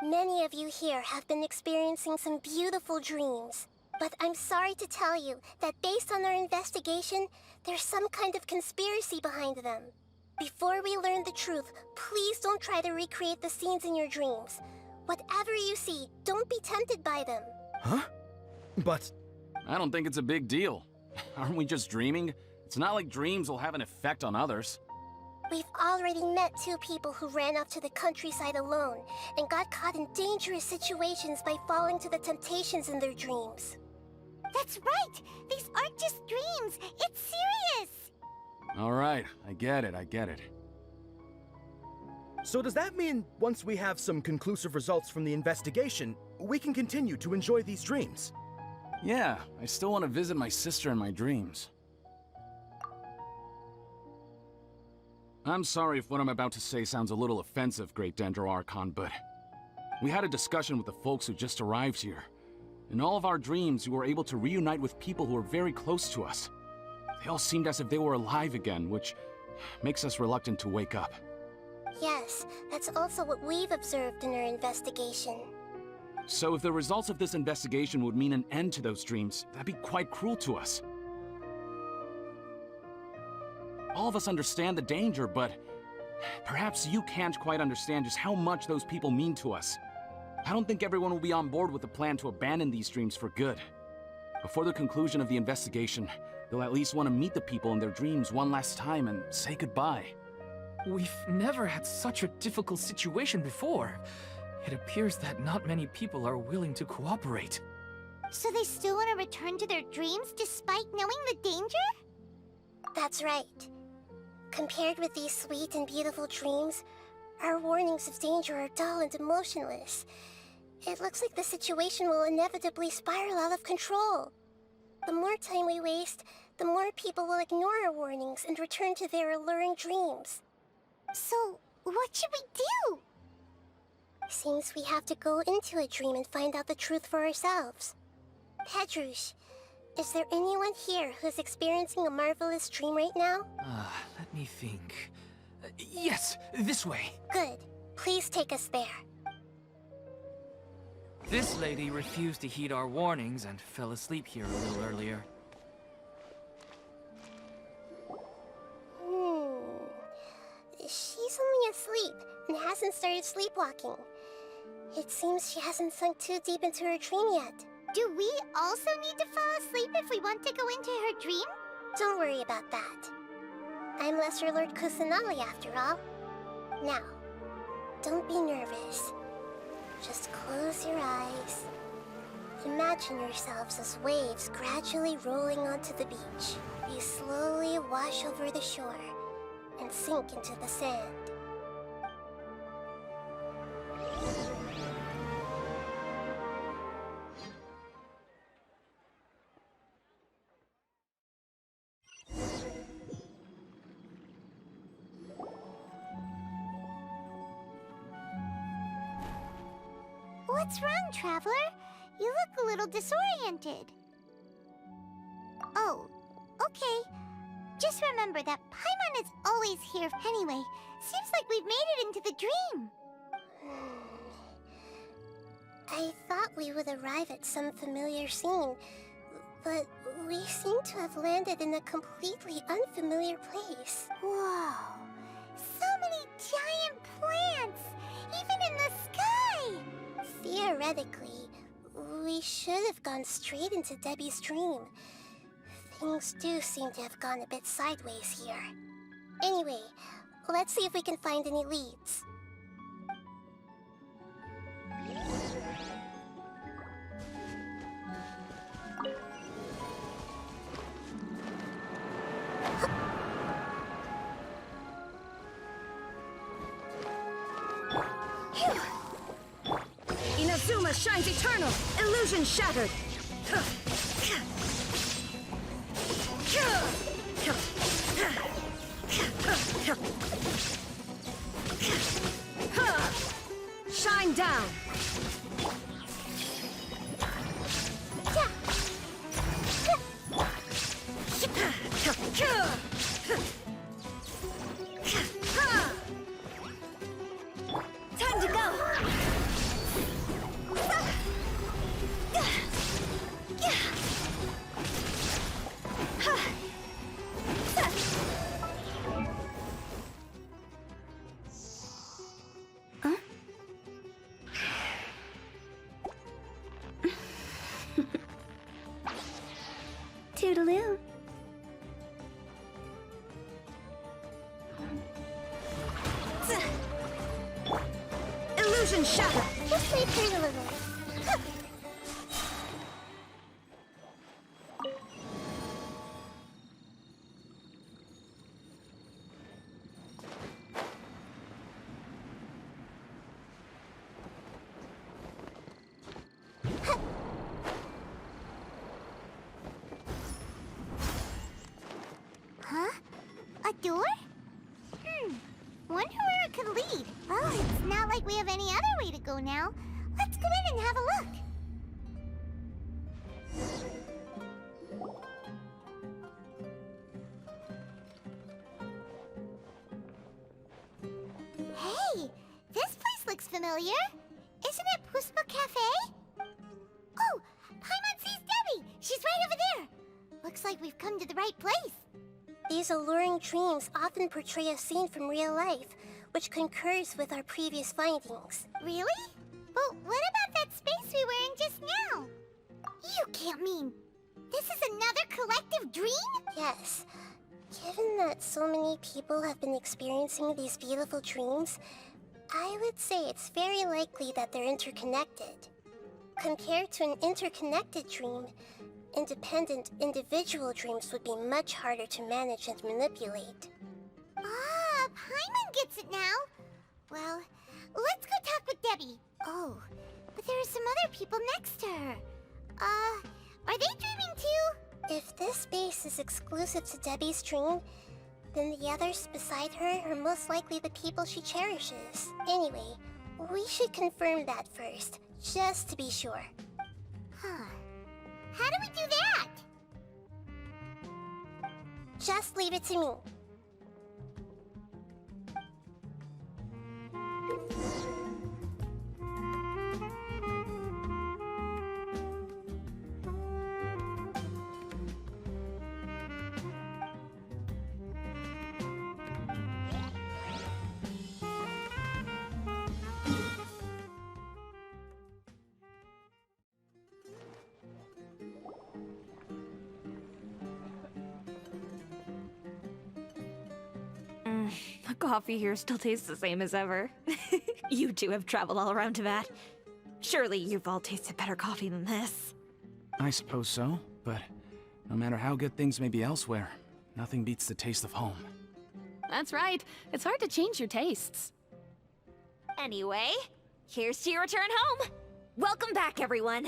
Many of you here have been experiencing some beautiful dreams. But I'm sorry to tell you that based on our investigation, there's some kind of conspiracy behind them. Before we learn the truth, please don't try to recreate the scenes in your dreams. Whatever you see, don't be tempted by them. Huh? But... I don't think it's a big deal. Aren't we just dreaming? It's not like dreams will have an effect on others. We've already met 2 people who ran off to the countryside alone and got caught in dangerous situations by falling to the temptations in their dreams. That's right! These aren't just dreams! It's serious! All right, I get it. so does that mean once we have some conclusive results from the investigation, we can continue to enjoy these dreams? Yeah, I still want to visit my sister in my dreams. I'm sorry if what I'm about to say sounds a little offensive, Great Dendro Archon, but we had a discussion with the folks who just arrived here. In all of our dreams, we were able to reunite with people who were very close to us. They all seemed as if they were alive again, which makes us reluctant to wake up. Yes, that's also what we've observed in our investigation. So if the results of this investigation would mean an end to those dreams, that'd be quite cruel to us. All of us understand the danger, but perhaps you can't quite understand just how much those people mean to us. I don't think everyone will be on board with the plan to abandon these dreams for good. Before the conclusion of the investigation, they'll at least want to meet the people in their dreams one last time and say goodbye. We've never had such a difficult situation before. It appears that not many people are willing to cooperate. So they still want to return to their dreams despite knowing the danger? That's right. Compared with these sweet and beautiful dreams, our warnings of danger are dull and emotionless. It looks like the situation will inevitably spiral out of control. The more time we waste, the more people will ignore our warnings and return to their alluring dreams. So, what should we do? Seems we have to go into a dream and find out the truth for ourselves. Pedrush, is there anyone here who's experiencing a marvelous dream right now? Let me think. Yes, this way. Good. Please take us there. This lady refused to heed our warnings and fell asleep here a little earlier. She's only asleep and hasn't started sleepwalking. It seems she hasn't sunk too deep into her dream yet. Do we also need to fall asleep if we want to go into her dream? Don't worry about that. I'm Lesser Lord Kusanali after all. Now, don't be nervous. Just close your eyes. Imagine yourselves as waves gradually rolling onto the beach. You slowly wash over the shore and sink into the sand. What's wrong, Traveler? You look a little disoriented. Oh, okay. Just remember that Paimon is always here anyway. Seems like we've made it into the dream. I thought we would arrive at some familiar scene, but we seem to have landed in a completely unfamiliar place. Whoa. So many giant plants! Even in the sky! Theoretically, we should have gone straight into Debbie's dream. Things do seem to have gone a bit sideways here. Anyway, let's see if we can find any leads. Inazuma shines eternal! Illusion shattered! Shine down! Time to go! Toodaloo. Illusion shattered! Let's play pretty a little. Huh? A door? Wonder where it could lead. Well, it's not like we have any other way to go now. Let's go in and have a look. Hey, this place looks familiar. Isn't it Puspa Cafe? Oh, Paimon sees Debbie. She's right over there. Looks like we've come to the right place. These alluring dreams often portray a scene from real life, which concurs with our previous findings. Really? But what about that space we were in just now? You can't mean this is another collective dream? Yes. Given that so many people have been experiencing these beautiful dreams, I would say it's very likely that they're interconnected. Compared to an interconnected dream, independent individual dreams would be much harder to manage and manipulate. Ah, Paimon gets it now. Well, let's go talk with Debbie. Oh, but there are some other people next to her. Are they dreaming too? If this space is exclusive to Debbie's dream, then the others beside her are most likely the people she cherishes. Anyway, we should confirm that first, just to be sure. Huh. How do we do that? Just leave it to me. The coffee here still tastes the same as ever. You two have traveled all around Tibet. Surely you've all tasted better coffee than this. I suppose so, but no matter how good things may be elsewhere, nothing beats the taste of home. That's right. It's hard to change your tastes. Anyway, here's to your return home. Welcome back, everyone.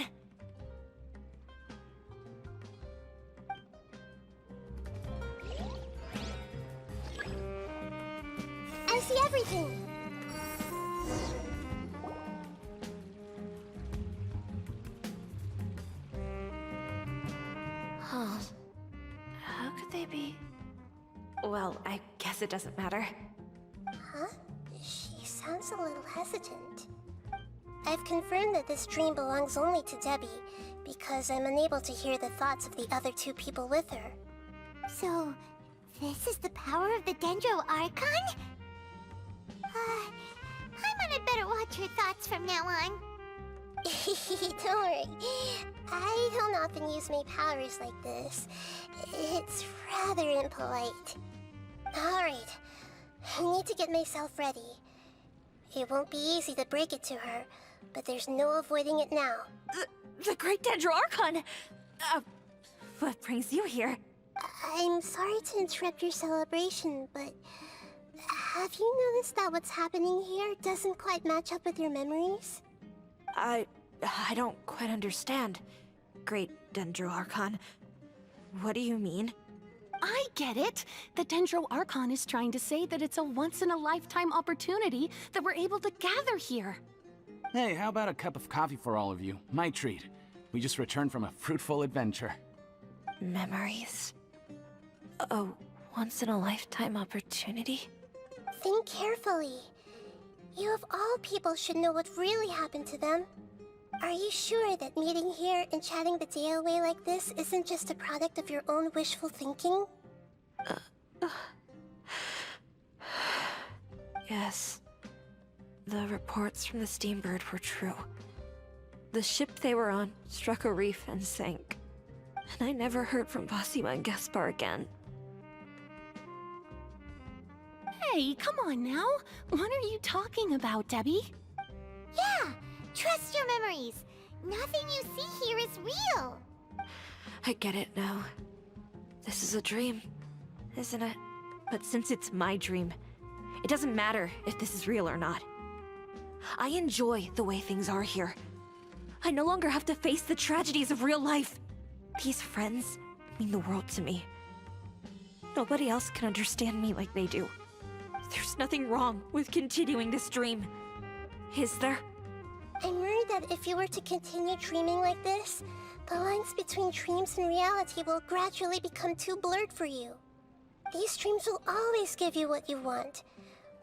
I see everything. Well, I guess it doesn't matter. Huh? She sounds a little hesitant. I've confirmed that this dream belongs only to Debbie, because I'm unable to hear the thoughts of the other two people with her. So, this is the power of the Dendro Archon? Paimon had better watch her thoughts from now on. Don't worry. I don't often use my powers like this. It's rather impolite. Alright, I need to get myself ready. It won't be easy to break it to her, but there's no avoiding it now. The Great Dendro Archon! What brings you here? I'm sorry to interrupt your celebration, but have you noticed that what's happening here doesn't quite match up with your memories? I don't quite understand. Great Dendro Archon. What do you mean? I get it. The Dendro Archon is trying to say that it's a once-in-a-lifetime opportunity that we're able to gather here. Hey, how about a cup of coffee for all of you? My treat. We just returned from a fruitful adventure. Memories. A once-in-a-lifetime opportunity? Think carefully. You of all people should know what really happened to them. Are you sure that meeting here and chatting the day away like this isn't just a product of your own wishful thinking? Yes. The reports from the Steambird were true. The ship they were on struck a reef and sank. And I never heard from Basima and Gaspar again. Hey, come on now. What are you talking about, Debbie? Yeah, trust your memories. Nothing you see here is real. I get it now. This is a dream, isn't it? But since it's my dream, it doesn't matter if this is real or not. I enjoy the way things are here. I no longer have to face the tragedies of real life. These friends mean the world to me. Nobody else can understand me like they do. There's nothing wrong with continuing this dream. Is there? I'm worried that if you were to continue dreaming like this, the lines between dreams and reality will gradually become too blurred for you. These dreams will always give you what you want,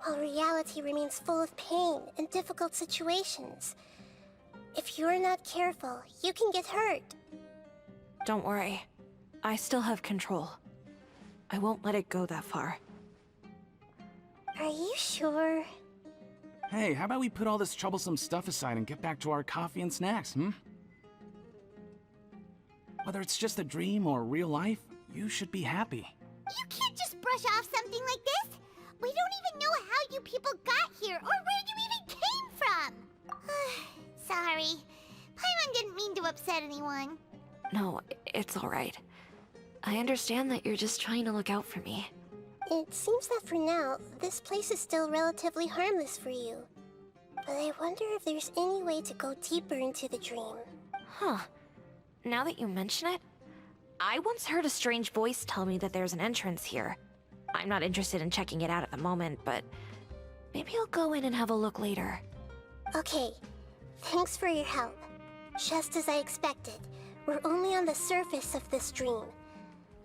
while reality remains full of pain and difficult situations. If you're not careful, you can get hurt. Don't worry. I still have control. I won't let it go that far. Are you sure? Hey, how about we put all this troublesome stuff aside and get back to our coffee and snacks, Whether it's just a dream or real life, you should be happy. You can't just brush off something like this. We don't even know how you people got here or where you even came from. Sorry. Paimon didn't mean to upset anyone. No, it's alright. I understand that you're just trying to look out for me. It seems that for now, this place is still relatively harmless for you. But I wonder if there's any way to go deeper into the dream. Huh. Now that you mention it, I once heard a strange voice tell me that there's an entrance here. I'm not interested in checking it out at the moment, but maybe I'll go in and have a look later. Okay, thanks for your help. Just as I expected, we're only on the surface of this dream.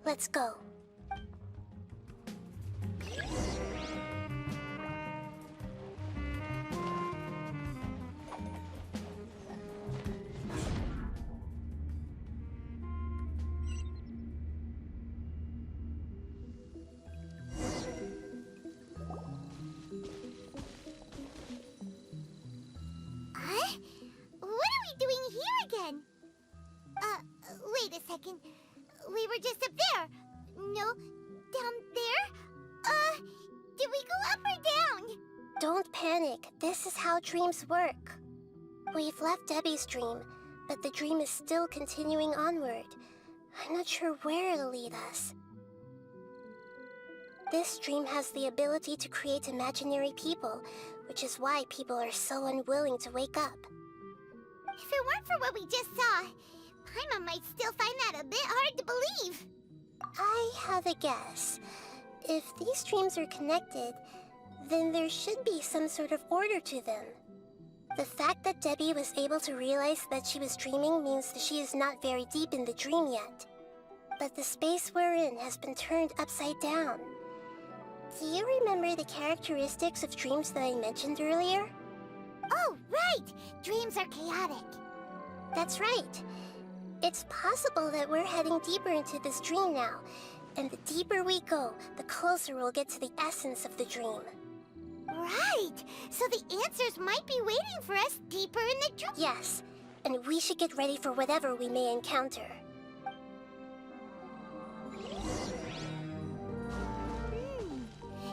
Let's go. What are we doing here again? Wait a second. We were just up there. No, down there? Did we go up or down? Don't panic. This is how dreams work. We've left Debbie's dream, but the dream is still continuing onward. I'm not sure where it'll lead us. This dream has the ability to create imaginary people, which is why people are so unwilling to wake up. If it weren't for what we just saw, Paimon might still find that a bit hard to believe. I have a guess. If these dreams are connected, then there should be some sort of order to them. The fact that Debbie was able to realize that she was dreaming means that she is not very deep in the dream yet. But the space we're in has been turned upside down. Do you remember the characteristics of dreams that I mentioned earlier? Oh, right! Dreams are chaotic. That's right. It's possible that we're heading deeper into this dream now. And the deeper we go, the closer we'll get to the essence of the dream. Right! So the answers might be waiting for us deeper in the dream. Yes, and we should get ready for whatever we may encounter.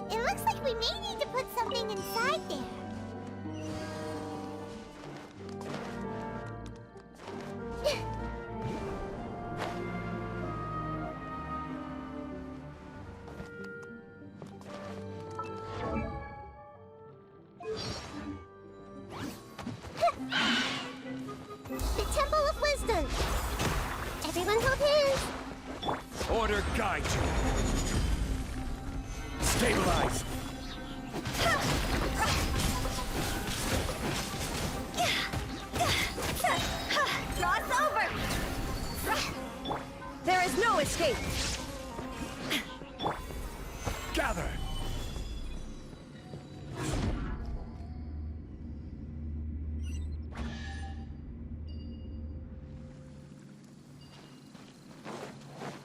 It looks like we may need to put something inside there. The Temple of Wisdom! Everyone hold hands! Order guide you. Stabilize. Cross over! There is no escape! Gather.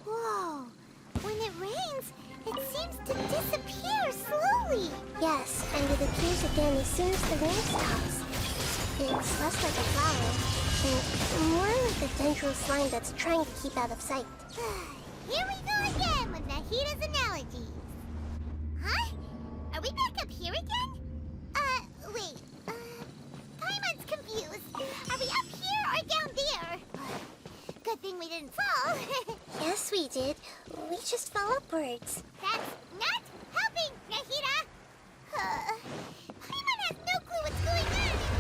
Whoa! When it rains, it seems to disappear slowly. Yes, and it appears again as soon as the rain stops. It's less like a flower, and more like the dendro slime that's trying to keep out of sight. Here we go again with Nahida's analogies. Huh? Are we back up here again? Wait. Paimon's confused. Are we up here or down there? Good thing we didn't fall. Yes, we did. We just fell upwards. That's not helping, Nahida! Paimon has no clue what's going on anymore.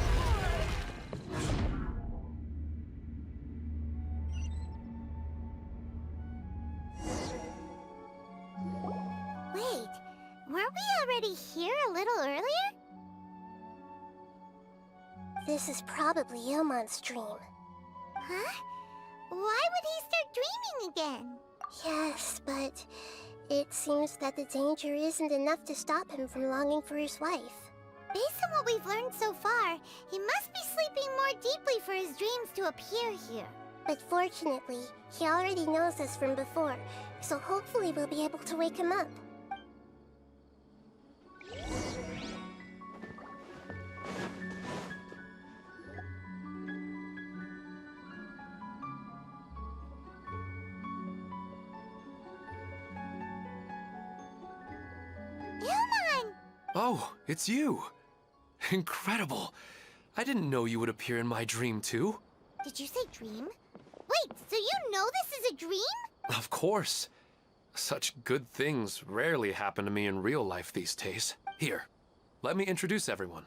Wait, weren't we already here a little earlier? This is probably Ilmon's dream. Huh? Why would he start dreaming again? Yes, but it seems that the danger isn't enough to stop him from longing for his wife. Based on what we've learned so far, he must be sleeping more deeply for his dreams to appear here. But fortunately, he already knows this from before, so hopefully we'll be able to wake him up. Ilmon! Oh, it's you! Incredible! I didn't know you would appear in my dream, too. Did you say dream? Wait, so you know this is a dream? Of course. Such good things rarely happen to me in real life these days. Here, let me introduce everyone.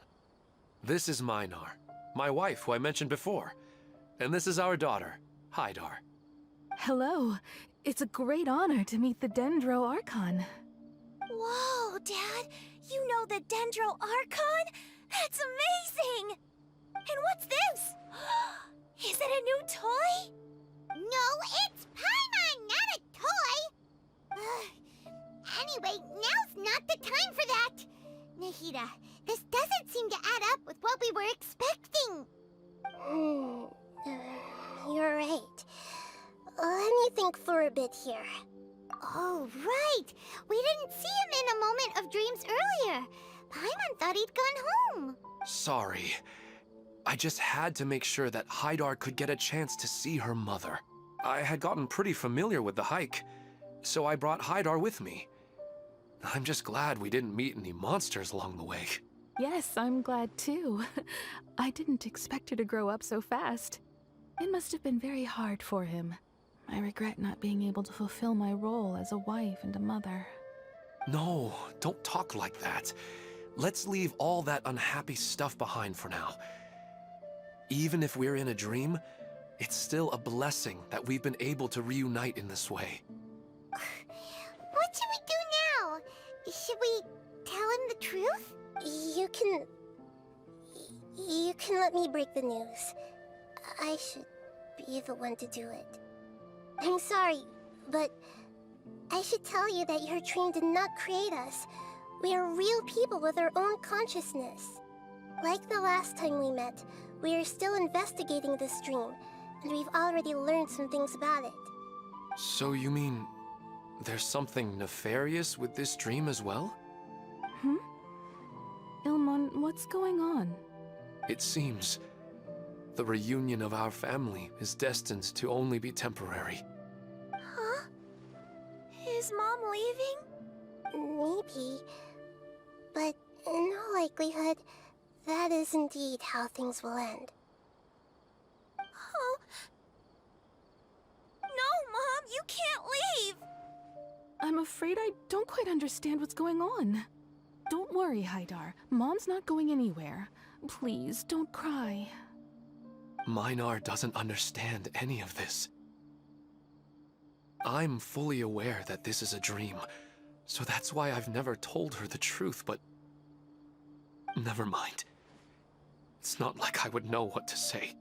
This is Minar, my wife who I mentioned before. And this is our daughter, Hydar. Hello. It's a great honor to meet the Dendro Archon. Whoa, Dad! You know the Dendro Archon? That's amazing! And what's this? Is it a new toy? No, it's Paimon, not a toy! Anyway, now's not the time for that! Nahida, this doesn't seem to add up with what we were expecting. You're right. Let me think for a bit here. Oh, right! We didn't see him in a moment of dreams earlier. Paimon thought he'd gone home. Sorry. I just had to make sure that Hydar could get a chance to see her mother. I had gotten pretty familiar with the hike, so I brought Hydar with me. I'm just glad we didn't meet any monsters along the way. Yes, I'm glad too. I didn't expect her to grow up so fast. It must have been very hard for him. I regret not being able to fulfill my role as a wife and a mother. No, don't talk like that. Let's leave all that unhappy stuff behind for now. Even if we're in a dream, it's still a blessing that we've been able to reunite in this way. What should we do now? Should we tell him the truth? You can let me break the news. I should be the one to do it. I'm sorry, but I should tell you that your dream did not create us. We are real people with our own consciousness. Like the last time we met, we are still investigating this dream, and we've already learned some things about it. So you mean there's something nefarious with this dream as well? Ilmon, what's going on? It seems the reunion of our family is destined to only be temporary. Huh? Is Mom leaving? Maybe. But in all likelihood, that is indeed how things will end. Oh. No, Mom, you can't leave! I'm afraid I don't quite understand what's going on. Don't worry, Haidar. Mom's not going anywhere. Please, don't cry. Minar doesn't understand any of this. I'm fully aware that this is a dream, so that's why I've never told her the truth, but... Never mind. It's not like I would know what to say.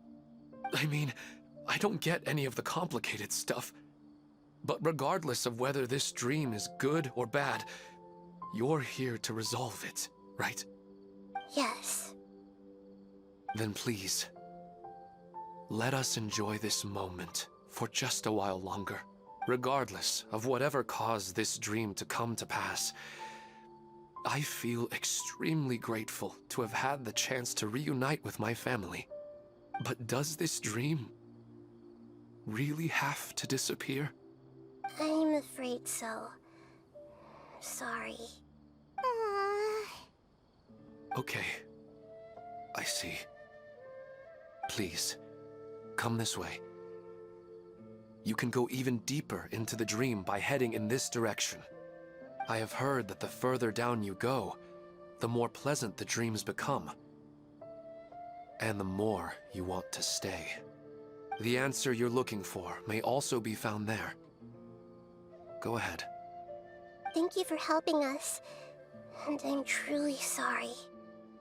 I mean, I don't get any of the complicated stuff. But regardless of whether this dream is good or bad, you're here to resolve it, right? Yes. Then please, let us enjoy this moment for just a while longer. Regardless of whatever caused this dream to come to pass, I feel extremely grateful to have had the chance to reunite with my family. But does this dream really have to disappear? I'm afraid so. Sorry. Okay. I see. Please, come this way. You can go even deeper into the dream by heading in this direction. I have heard that the further down you go, the more pleasant the dreams become. And the more you want to stay. The answer you're looking for may also be found there. Go ahead. Thank you for helping us. And I'm truly sorry.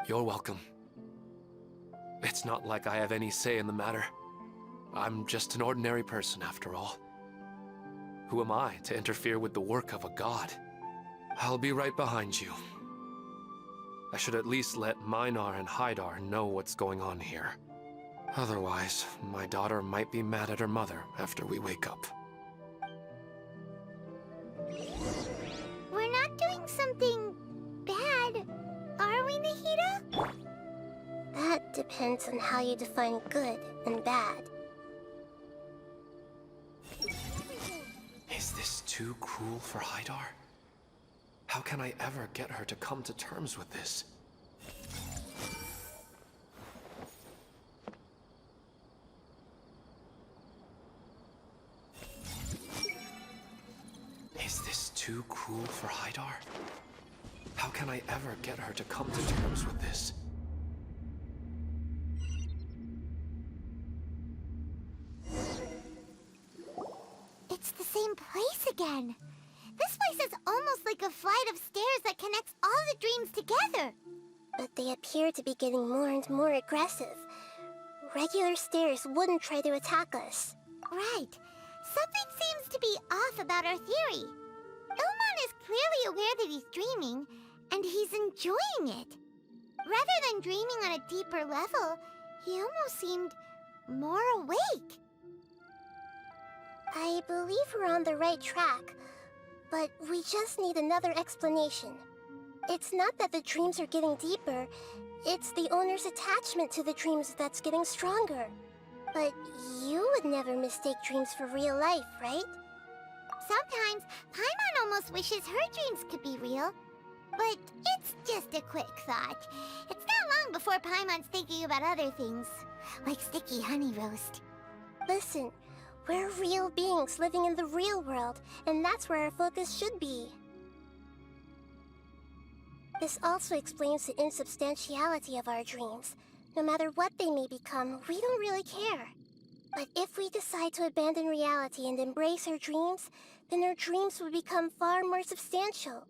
You're welcome. It's not like I have any say in the matter. I'm just an ordinary person, after all. Who am I to interfere with the work of a god? I'll be right behind you. I should at least let Minar and Haidar know what's going on here. Otherwise, my daughter might be mad at her mother after we wake up. We're not doing something bad, are we, Nahida? That depends on how you define good and bad. Is this too cruel for Haidar? How can I ever get her to come to terms with this? Is this too cruel for Haidar? How can I ever get her to come to terms with this? It's the same place again. This place is almost like a flight of stairs that connects all the dreams together. But they appear to be getting more and more aggressive. Regular stairs wouldn't try to attack us. Right. Something seems to be off about our theory. Ilmon is clearly aware that he's dreaming, and he's enjoying it. Rather than dreaming on a deeper level, he almost seemed more awake. I believe we're on the right track, but we just need another explanation. It's not that the dreams are getting deeper, it's the owner's attachment to the dreams that's getting stronger. But you would never mistake dreams for real life, right? Sometimes, Paimon almost wishes her dreams could be real. But it's just a quick thought. It's not long before Paimon's thinking about other things, like sticky honey roast. Listen, we're real beings living in the real world, and that's where our focus should be. This also explains the insubstantiality of our dreams. No matter what they may become, we don't really care. But if we decide to abandon reality and embrace our dreams, then our dreams will become far more substantial.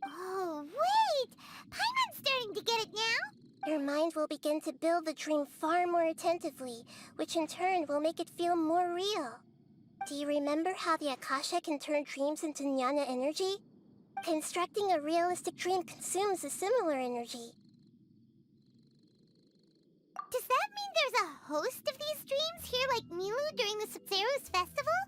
Oh, wait! Paimon's starting to get it now? Your mind will begin to build the dream far more attentively, which in turn will make it feel more real. Do you remember how the Akasha can turn dreams into jnana energy? Constructing a realistic dream consumes a similar energy. Does that mean there's a host of these dreams here like Milu during the Sabzeruz festival?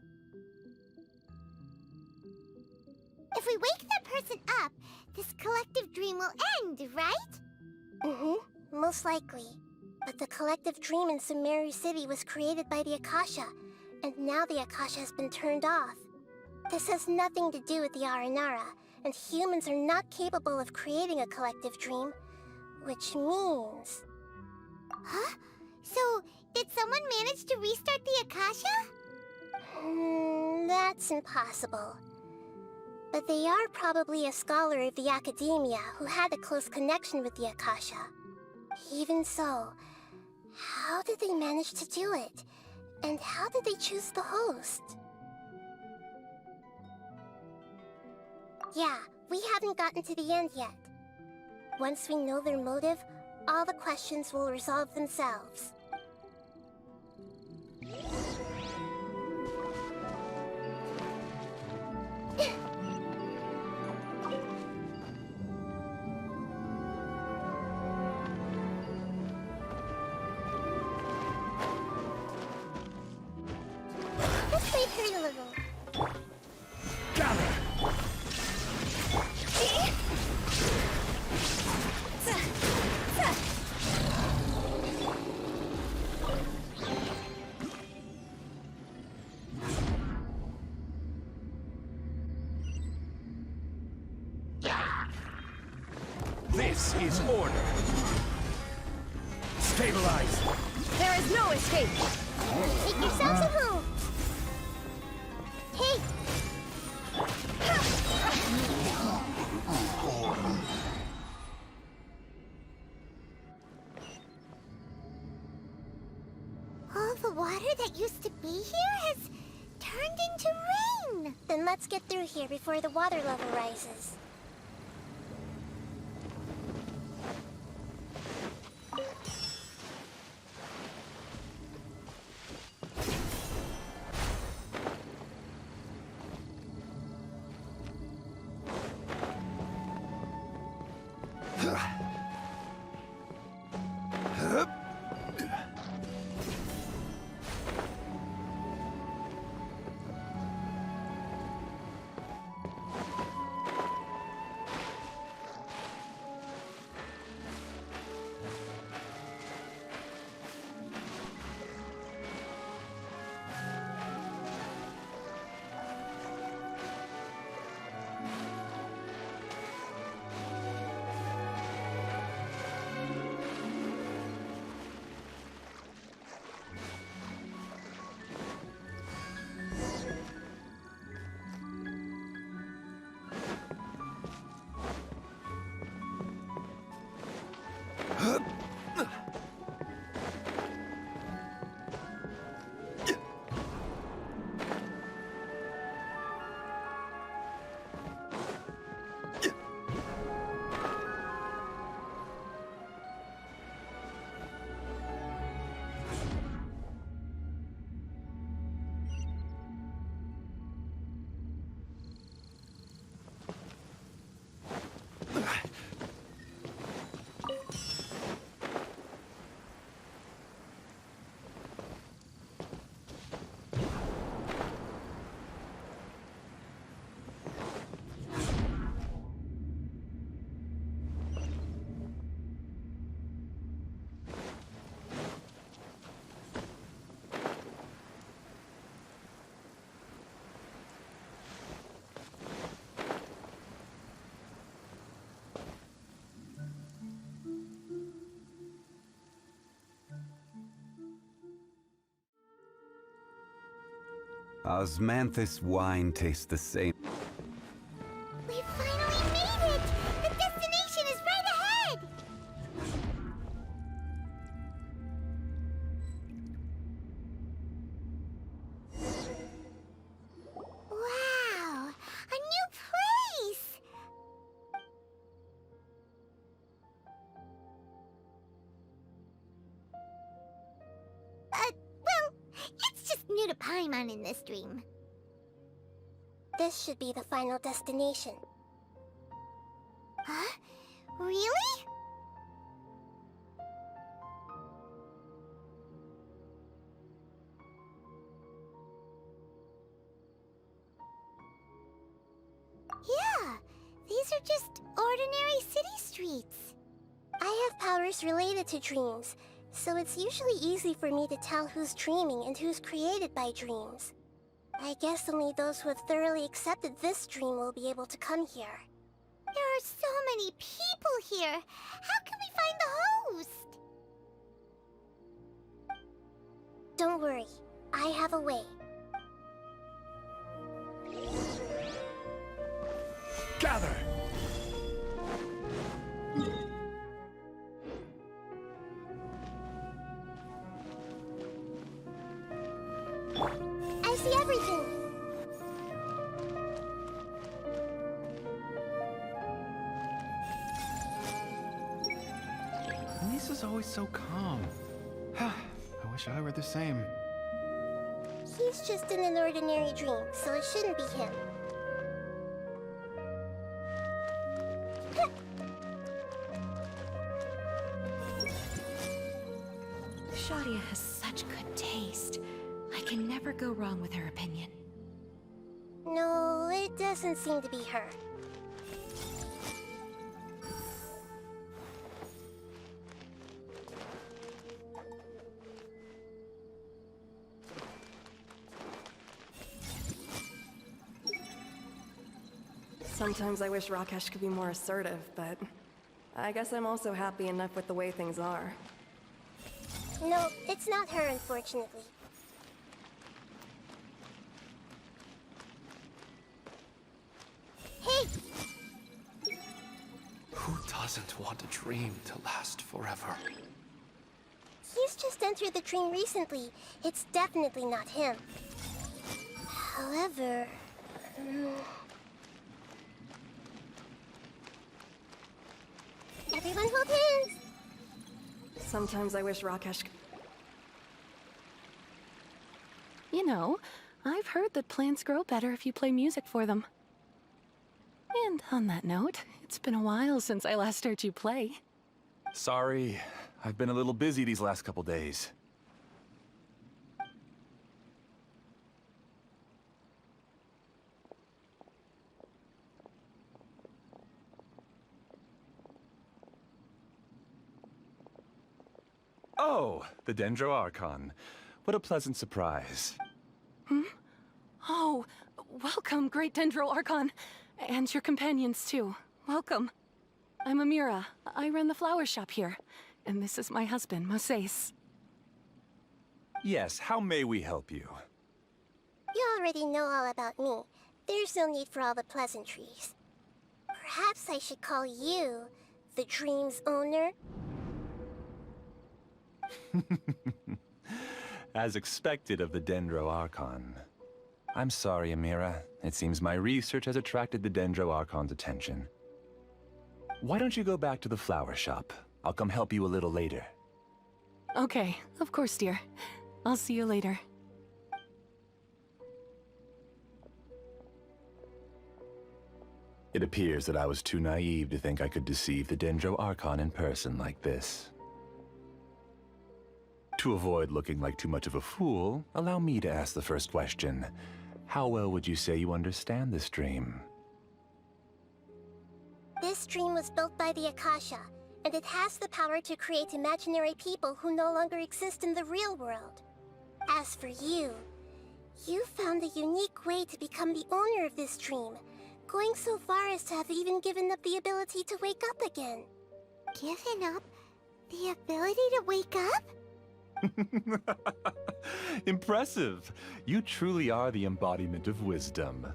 If we wake that person up, this collective dream will end, right? Mm-hmm, most likely. But the collective dream in Sumeru City was created by the Akasha, and now the Akasha has been turned off. This has nothing to do with the Aranara, and humans are not capable of creating a collective dream, which means... Huh? So, did someone manage to restart the Akasha? That's impossible. But they are probably a scholar of the Academia who had a close connection with the Akasha. Even so, how did they manage to do it? And how did they choose the host? Yeah, we haven't gotten to the end yet. Once we know their motive, all the questions will resolve themselves. Let's wait her a little. This is order. Stabilize. There is no escape! Take yourselves home. Hey! All the water that used to be here has turned into rain. Then let's get through here before the water level rises. Osmanthus wine tastes the same. We finally made it! The destination is right ahead! Wow! A new place! Well, it's just new you to Paimon in this dream. This should be the final destination. Huh? Really? Yeah, these are just ordinary city streets. I have powers related to dreams, so it's usually easy for me to tell who's dreaming and who's created by dreams. I guess only those who have thoroughly accepted this dream will be able to come here. There are so many people here. How can we find the host? Don't worry, I have a way. Gather! I see everything! Lisa's always so calm. I wish I were the same. He's just in an ordinary dream, so it shouldn't be him. Shadia has such good taste. I can never go wrong with her opinion. No, it doesn't seem to be her. Sometimes I wish Rakesh could be more assertive, but I guess I'm also happy enough with the way things are. No, it's not her, unfortunately. Hey! Who doesn't want a dream to last forever? He's just entered the dream recently. It's definitely not him. However... Everyone hold hands! Sometimes I wish Rakesh... You know, I've heard that plants grow better if you play music for them. And on that note, it's been a while since I last heard you play. Sorry, I've been a little busy these last couple days. Oh, the Dendro Archon. What a pleasant surprise. Oh, welcome, Great Dendro Archon. And your companions, too. Welcome. I'm Amira. I run the flower shop here. And this is my husband, Moses. Yes, how may we help you? You already know all about me. There's no need for all the pleasantries. Perhaps I should call you the dream's owner? As expected of the Dendro Archon. I'm sorry, Amira. It seems my research has attracted the Dendro Archon's attention. Why don't you go back to the flower shop? I'll come help you a little later. Okay, of course, dear. I'll see you later. It appears that I was too naive to think I could deceive the Dendro Archon in person like this. To avoid looking like too much of a fool, allow me to ask the first question. How well would you say you understand this dream? This dream was built by the Akasha, and it has the power to create imaginary people who no longer exist in the real world. As for you, you found a unique way to become the owner of this dream, going so far as to have even given up the ability to wake up again. Given up the ability to wake up? Impressive! You truly are the embodiment of wisdom.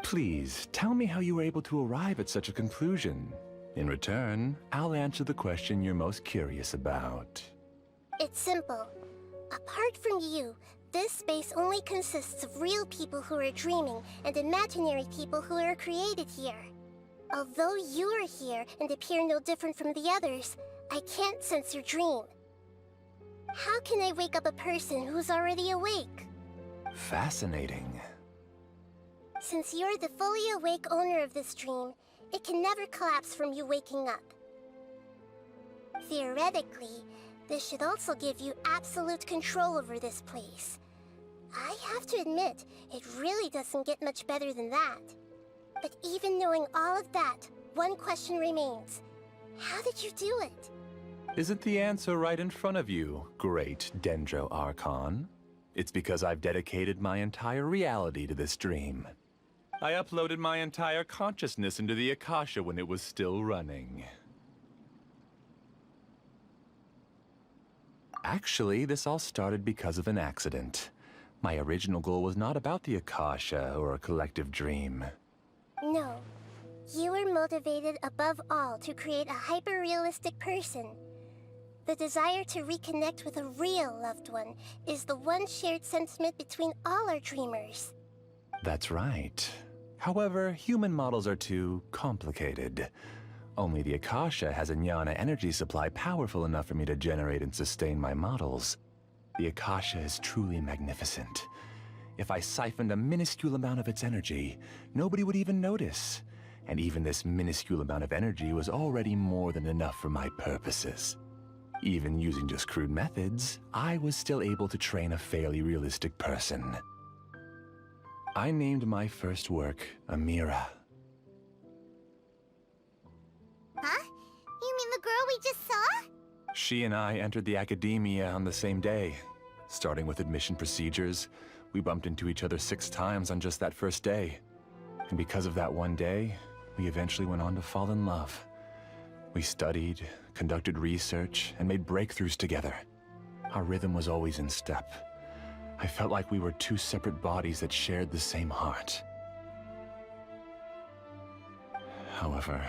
Please, tell me how you were able to arrive at such a conclusion. In return, I'll answer the question you're most curious about. It's simple. Apart from you, this space only consists of real people who are dreaming and imaginary people who are created here. Although you are here and appear no different from the others, I can't sense your dream. How can I wake up a person who's already awake? Fascinating. Since you're the fully awake owner of this dream, it can never collapse from you waking up. Theoretically, this should also give you absolute control over this place. I have to admit, it really doesn't get much better than that. But even knowing all of that, one question remains. How did you do it? Isn't the answer right in front of you, great Dendro Archon? It's because I've dedicated my entire reality to this dream. I uploaded my entire consciousness into the Akasha when it was still running. Actually, this all started because of an accident. My original goal was not about the Akasha or a collective dream. No. You were motivated above all to create a hyper-realistic person. The desire to reconnect with a real loved one is the one shared sentiment between all our dreamers. That's right. However, human models are too complicated. Only the Akasha has a jnana energy supply powerful enough for me to generate and sustain my models. The Akasha is truly magnificent. If I siphoned a minuscule amount of its energy, nobody would even notice. And even this minuscule amount of energy was already more than enough for my purposes. Even using just crude methods, I was still able to train a fairly realistic person. I named my first work Amira. Huh? You mean the girl we just saw? She and I entered the academia on the same day. Starting with admission procedures, we bumped into each other 6 times on just that first day. And because of that one day, we eventually went on to fall in love. We studied, conducted research, and made breakthroughs together. Our rhythm was always in step. I felt like we were 2 separate bodies that shared the same heart. However,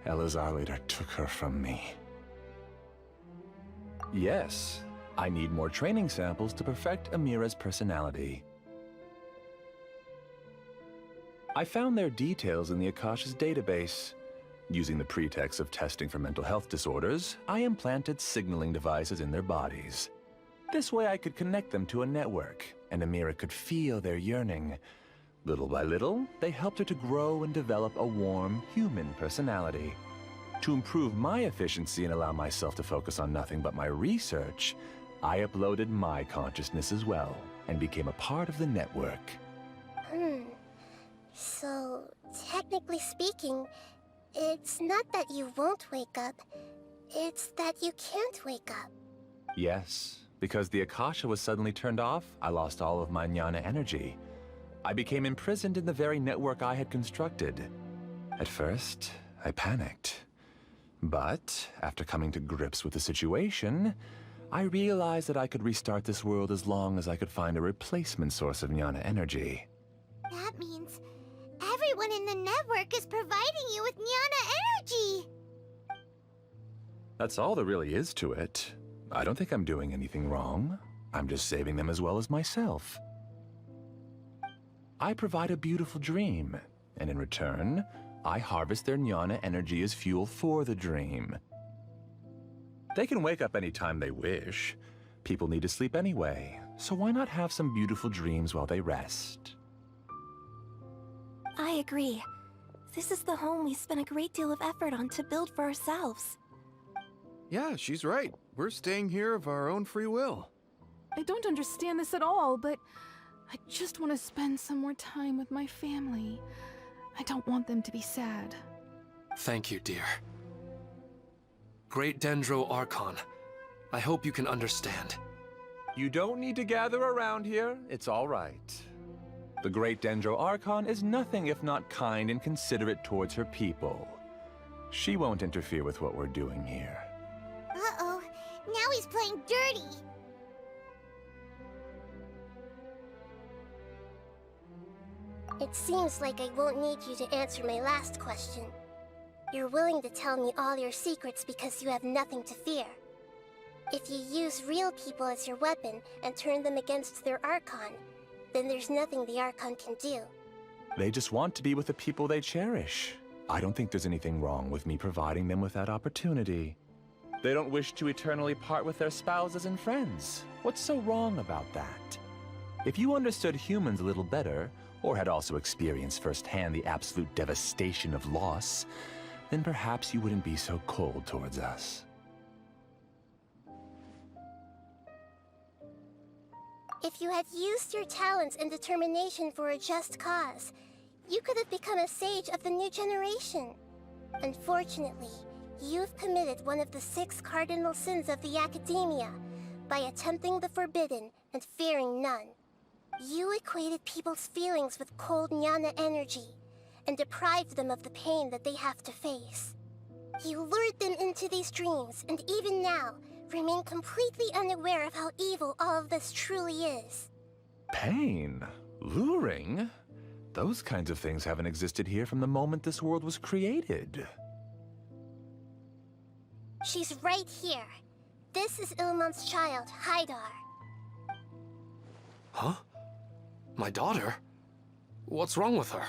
Elazar later took her from me. Yes, I need more training samples to perfect Amira's personality. I found their details in the Akasha's database. Using the pretext of testing for mental health disorders, I implanted signaling devices in their bodies. This way I could connect them to a network, and Amira could feel their yearning. Little by little, they helped her to grow and develop a warm, human personality. To improve my efficiency and allow myself to focus on nothing but my research, I uploaded my consciousness as well, and became a part of the network. So, technically speaking, it's not that you won't wake up, it's that you can't wake up. Yes, because the Akasha was suddenly turned off, I lost all of my jnana energy. I became imprisoned in the very network I had constructed. At first, I panicked. But, after coming to grips with the situation, I realized that I could restart this world as long as I could find a replacement source of jnana energy. That means everyone in the network is providing you with jnana energy! That's all there really is to it. I don't think I'm doing anything wrong. I'm just saving them as well as myself. I provide a beautiful dream, and in return, I harvest their jnana energy as fuel for the dream. They can wake up anytime they wish. People need to sleep anyway, so why not have some beautiful dreams while they rest? I agree. This is the home we spent a great deal of effort on to build for ourselves. Yeah, she's right. We're staying here of our own free will. I don't understand this at all, but I just want to spend some more time with my family. I don't want them to be sad. Thank you, dear. Great Dendro Archon, I hope you can understand. You don't need to gather around here. It's all right. The Great Dendro Archon is nothing if not kind and considerate towards her people. She won't interfere with what we're doing here. Uh-oh, now he's playing dirty! It seems like I won't need you to answer my last question. You're willing to tell me all your secrets because you have nothing to fear. If you use real people as your weapon and turn them against their Archon, then there's nothing the Archon can do. They just want to be with the people they cherish. I don't think there's anything wrong with me providing them with that opportunity. They don't wish to eternally part with their spouses and friends. What's so wrong about that? If you understood humans a little better, or had also experienced firsthand the absolute devastation of loss, then perhaps you wouldn't be so cold towards us. If you had used your talents and determination for a just cause, you could have become a sage of the new generation. Unfortunately, you've committed one of the 6 cardinal sins of the Academia by attempting the forbidden and fearing none. You equated people's feelings with cold Jnana energy and deprived them of the pain that they have to face. You lured them into these dreams, and even now, remain completely unaware of how evil all of this truly is. Pain? Luring? Those kinds of things haven't existed here from the moment this world was created. She's right here. This is Ilmon's child, Haidar. Huh? My daughter? What's wrong with her?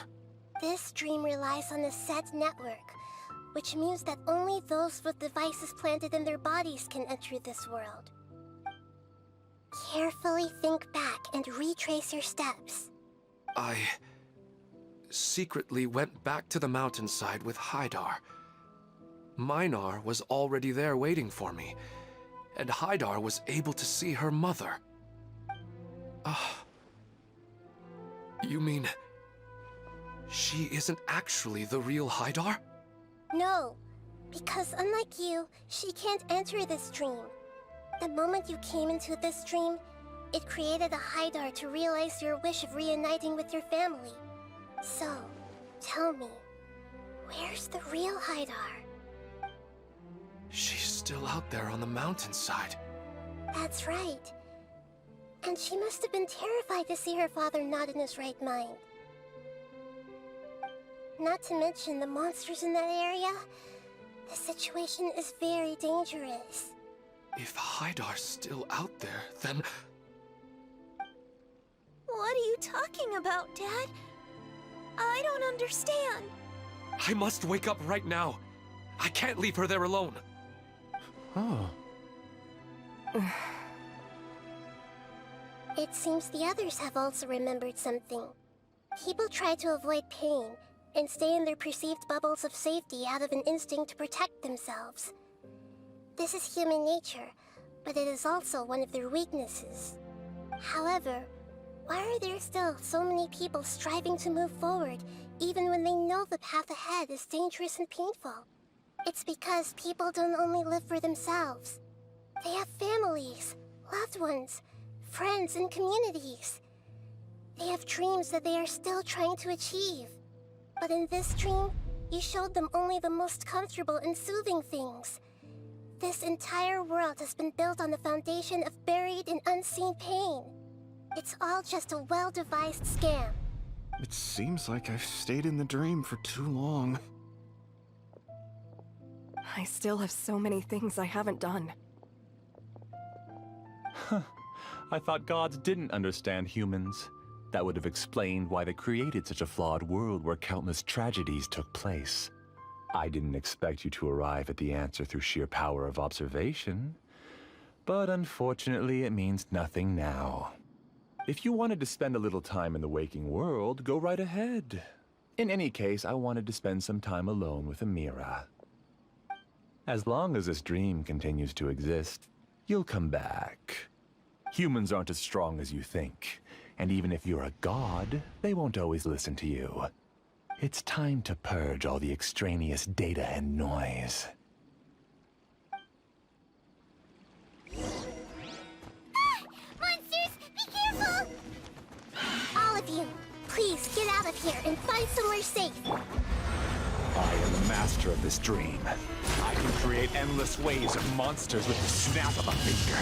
This dream relies on a set network, which means that only those with devices planted in their bodies can enter this world. Carefully think back and retrace your steps. I secretly went back to the mountainside with Haidar. Minar was already there waiting for me, and Haidar was able to see her mother. You mean she isn't actually the real Haidar? No, because unlike you, she can't enter this dream. The moment you came into this dream, it created a Haidar to realize your wish of reuniting with your family. So, tell me, where's the real Haidar? She's still out there on the mountainside. That's right. And she must have been terrified to see her father not in his right mind. Not to mention the monsters in that area. The situation is very dangerous. If Haidar's still out there, then... What are you talking about, Dad? I don't understand. I must wake up right now. I can't leave her there alone. Oh. It seems the others have also remembered something. People try to avoid pain and stay in their perceived bubbles of safety out of an instinct to protect themselves. This is human nature, but it is also one of their weaknesses. However, why are there still so many people striving to move forward, even when they know the path ahead is dangerous and painful? It's because people don't only live for themselves. They have families, loved ones, friends, and communities. They have dreams that they are still trying to achieve. But in this dream, you showed them only the most comfortable and soothing things. This entire world has been built on the foundation of buried and unseen pain. It's all just a well-devised scam. It seems like I've stayed in the dream for too long. I still have so many things I haven't done. I thought gods didn't understand humans. That would have explained why they created such a flawed world where countless tragedies took place. I didn't expect you to arrive at the answer through sheer power of observation. But unfortunately, it means nothing now. If you wanted to spend a little time in the waking world, go right ahead. In any case, I wanted to spend some time alone with Amira. As long as this dream continues to exist, you'll come back. Humans aren't as strong as you think. And even if you're a god, they won't always listen to you. It's time to purge all the extraneous data and noise. Monsters, be careful! All of you, please get out of here and find somewhere safe. I am the master of this dream. I can create endless waves of monsters with the snap of a finger.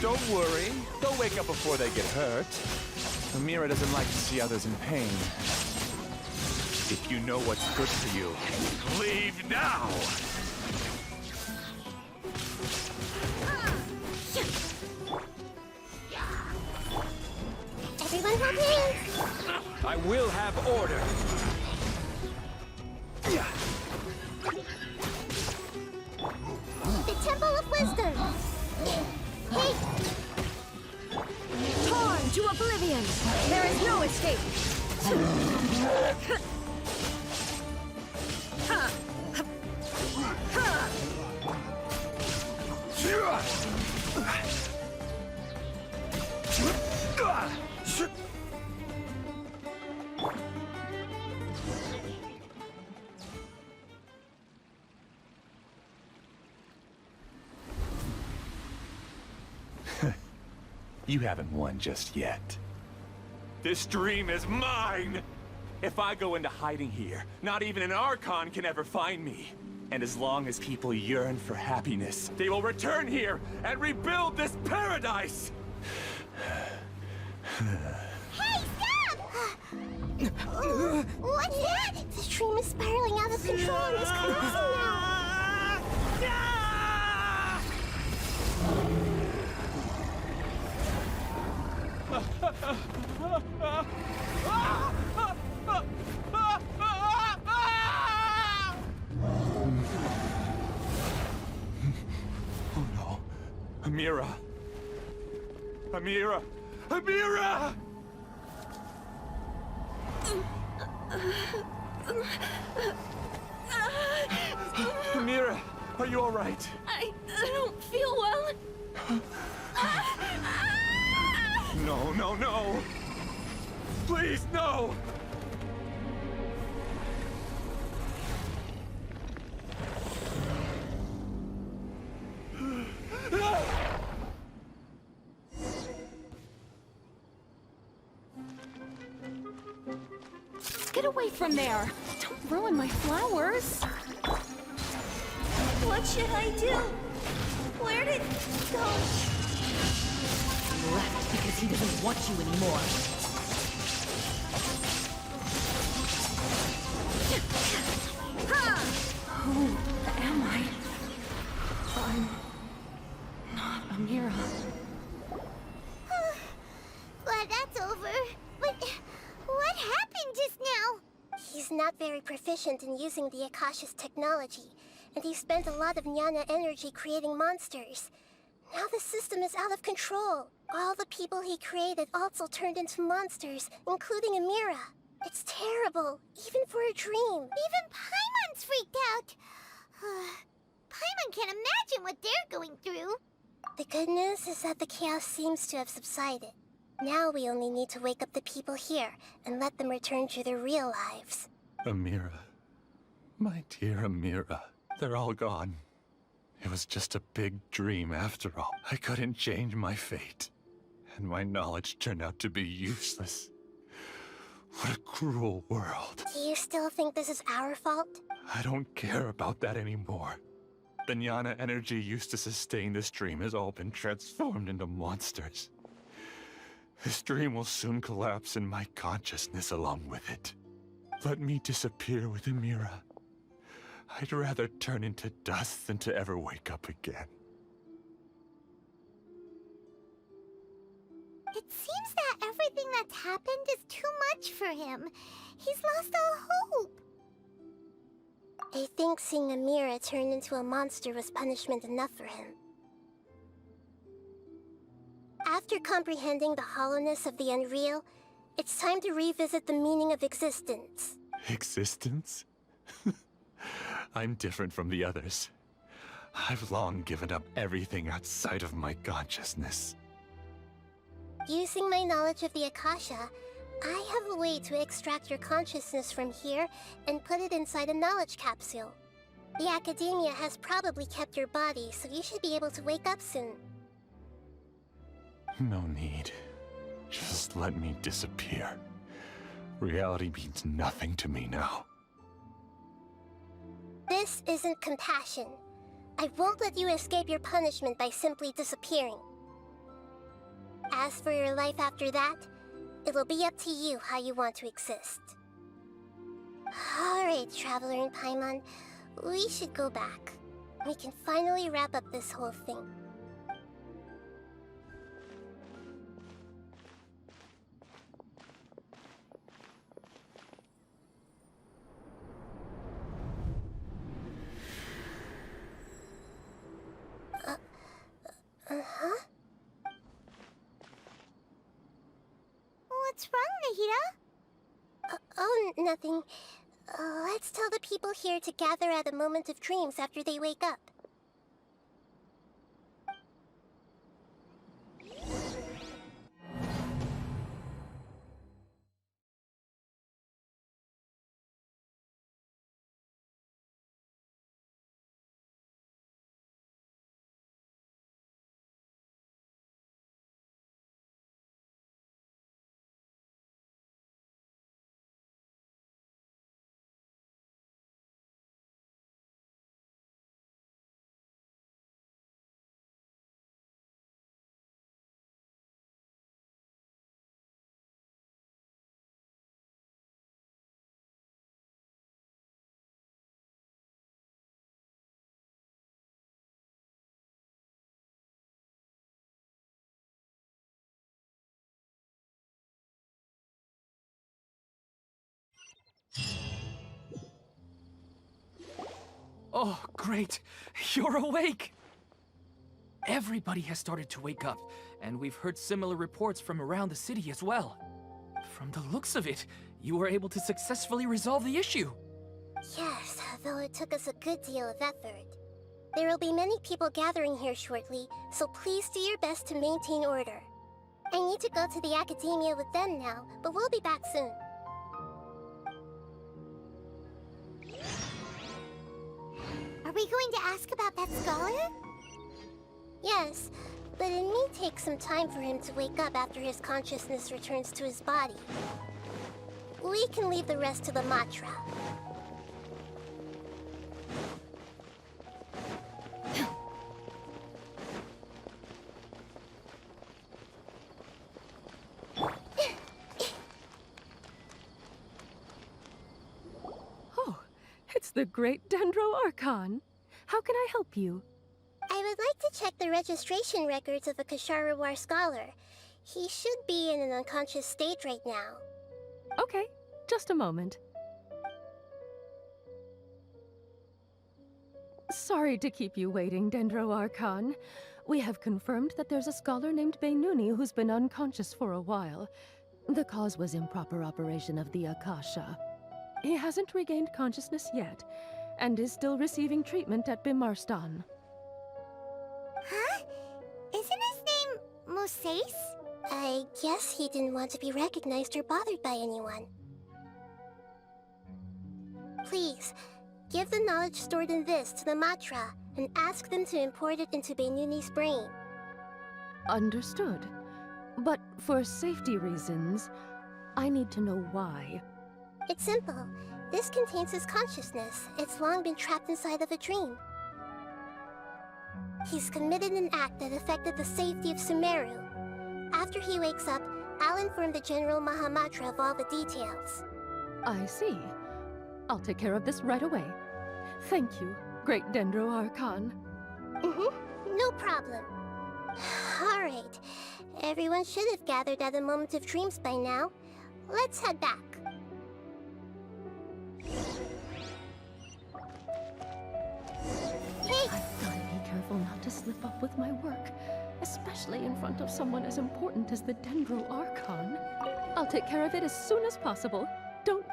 Don't worry, they'll wake up before they get hurt. Amira doesn't like to see others in pain. If you know what's good for you, leave now! Everyone hold hands! I will have order! oblivion! There is no escape! You haven't won just yet. This dream is mine! If I go into hiding here, not even an Archon can ever find me. And as long as people yearn for happiness, they will return here and rebuild this paradise! Hey, stop! What's that? The dream is spiraling out of control and is collapsing now. Oh no. Amira. Amira! Amira! Amira, are you all right? I don't feel well. No, no, no! Please, no! Get away from there! Don't ruin my flowers! What should I do? Where did he go? He left because he doesn't want you anymore. Who am I? I'm not Amira. Glad that's over. But what happened just now? He's not very proficient in using the Akasha's technology, and he spent a lot of Jnana energy creating monsters. Now the system is out of control. All the people he created also turned into monsters, including Amira. It's terrible, even for a dream. Even Paimon's freaked out. Paimon can't imagine what they're going through. The good news is that the chaos seems to have subsided. Now we only need to wake up the people here and let them return to their real lives. Amira. My dear Amira. They're all gone. It was just a big dream after all. I couldn't change my fate. And my knowledge turned out to be useless. What a cruel world. Do you still think this is our fault? I don't care about that anymore. The Jnana energy used to sustain this dream has all been transformed into monsters. This dream will soon collapse and my consciousness along with it. Let me disappear with Amira. I'd rather turn into dust than to ever wake up again. It seems that everything that's happened is too much for him. He's lost all hope. I think seeing Amira turn into a monster was punishment enough for him. After comprehending the hollowness of the unreal, it's time to revisit the meaning of existence. Existence? I'm different from the others. I've long given up everything outside of my consciousness. Using my knowledge of the Akasha, I have a way to extract your consciousness from here and put it inside a knowledge capsule. The Academia has probably kept your body, so you should be able to wake up soon. No need. Just let me disappear. Reality means nothing to me now. This isn't compassion. I won't let you escape your punishment by simply disappearing. As for your life after that, it'll be up to you how you want to exist. Alright, Traveler and Paimon, we should go back. We can finally wrap up this whole thing. Uh-huh? What's wrong, Nahida? Oh, nothing. Let's tell the people here to gather at a moment of dreams after they wake up. Oh, great! You're awake! Everybody has started to wake up, and we've heard similar reports from around the city as well. From the looks of it, you were able to successfully resolve the issue. Yes, though it took us a good deal of effort. There will be many people gathering here shortly, so please do your best to maintain order. I need to go to the academia with them now, but we'll be back soon. Are we going to ask about that scholar? Yes, but it may take some time for him to wake up after his consciousness returns to his body. We can leave the rest to the Matra. Oh, it's the great Dendro Archon. How can I help you? I would like to check the registration records of a Kasharawar scholar. He should be in an unconscious state right now. Okay, just a moment. Sorry to keep you waiting, Dendro Archon. We have confirmed that there's a scholar named Beinuni who's been unconscious for a while. The cause was improper operation of the Akasha. He hasn't regained consciousness yet, and is still receiving treatment at Bimarstan. Huh? Isn't his name Moses? I guess he didn't want to be recognized or bothered by anyone. Please, give the knowledge stored in this to the Matra and ask them to import it into Beinuni's brain. Understood. But for safety reasons, I need to know why. It's simple. This contains his consciousness. It's long been trapped inside of a dream. He's committed an act that affected the safety of Sumeru. After he wakes up, I'll inform the General Mahamatra of all the details. I see. I'll take care of this right away. Thank you, Great Dendro Archon. No problem. Alright. Everyone should have gathered at a moment of dreams by now. Let's head back. Hey! I've got to be careful not to slip up with my work, especially in front of someone as important as the Dendro Archon. I'll take care of it as soon as possible. Don't...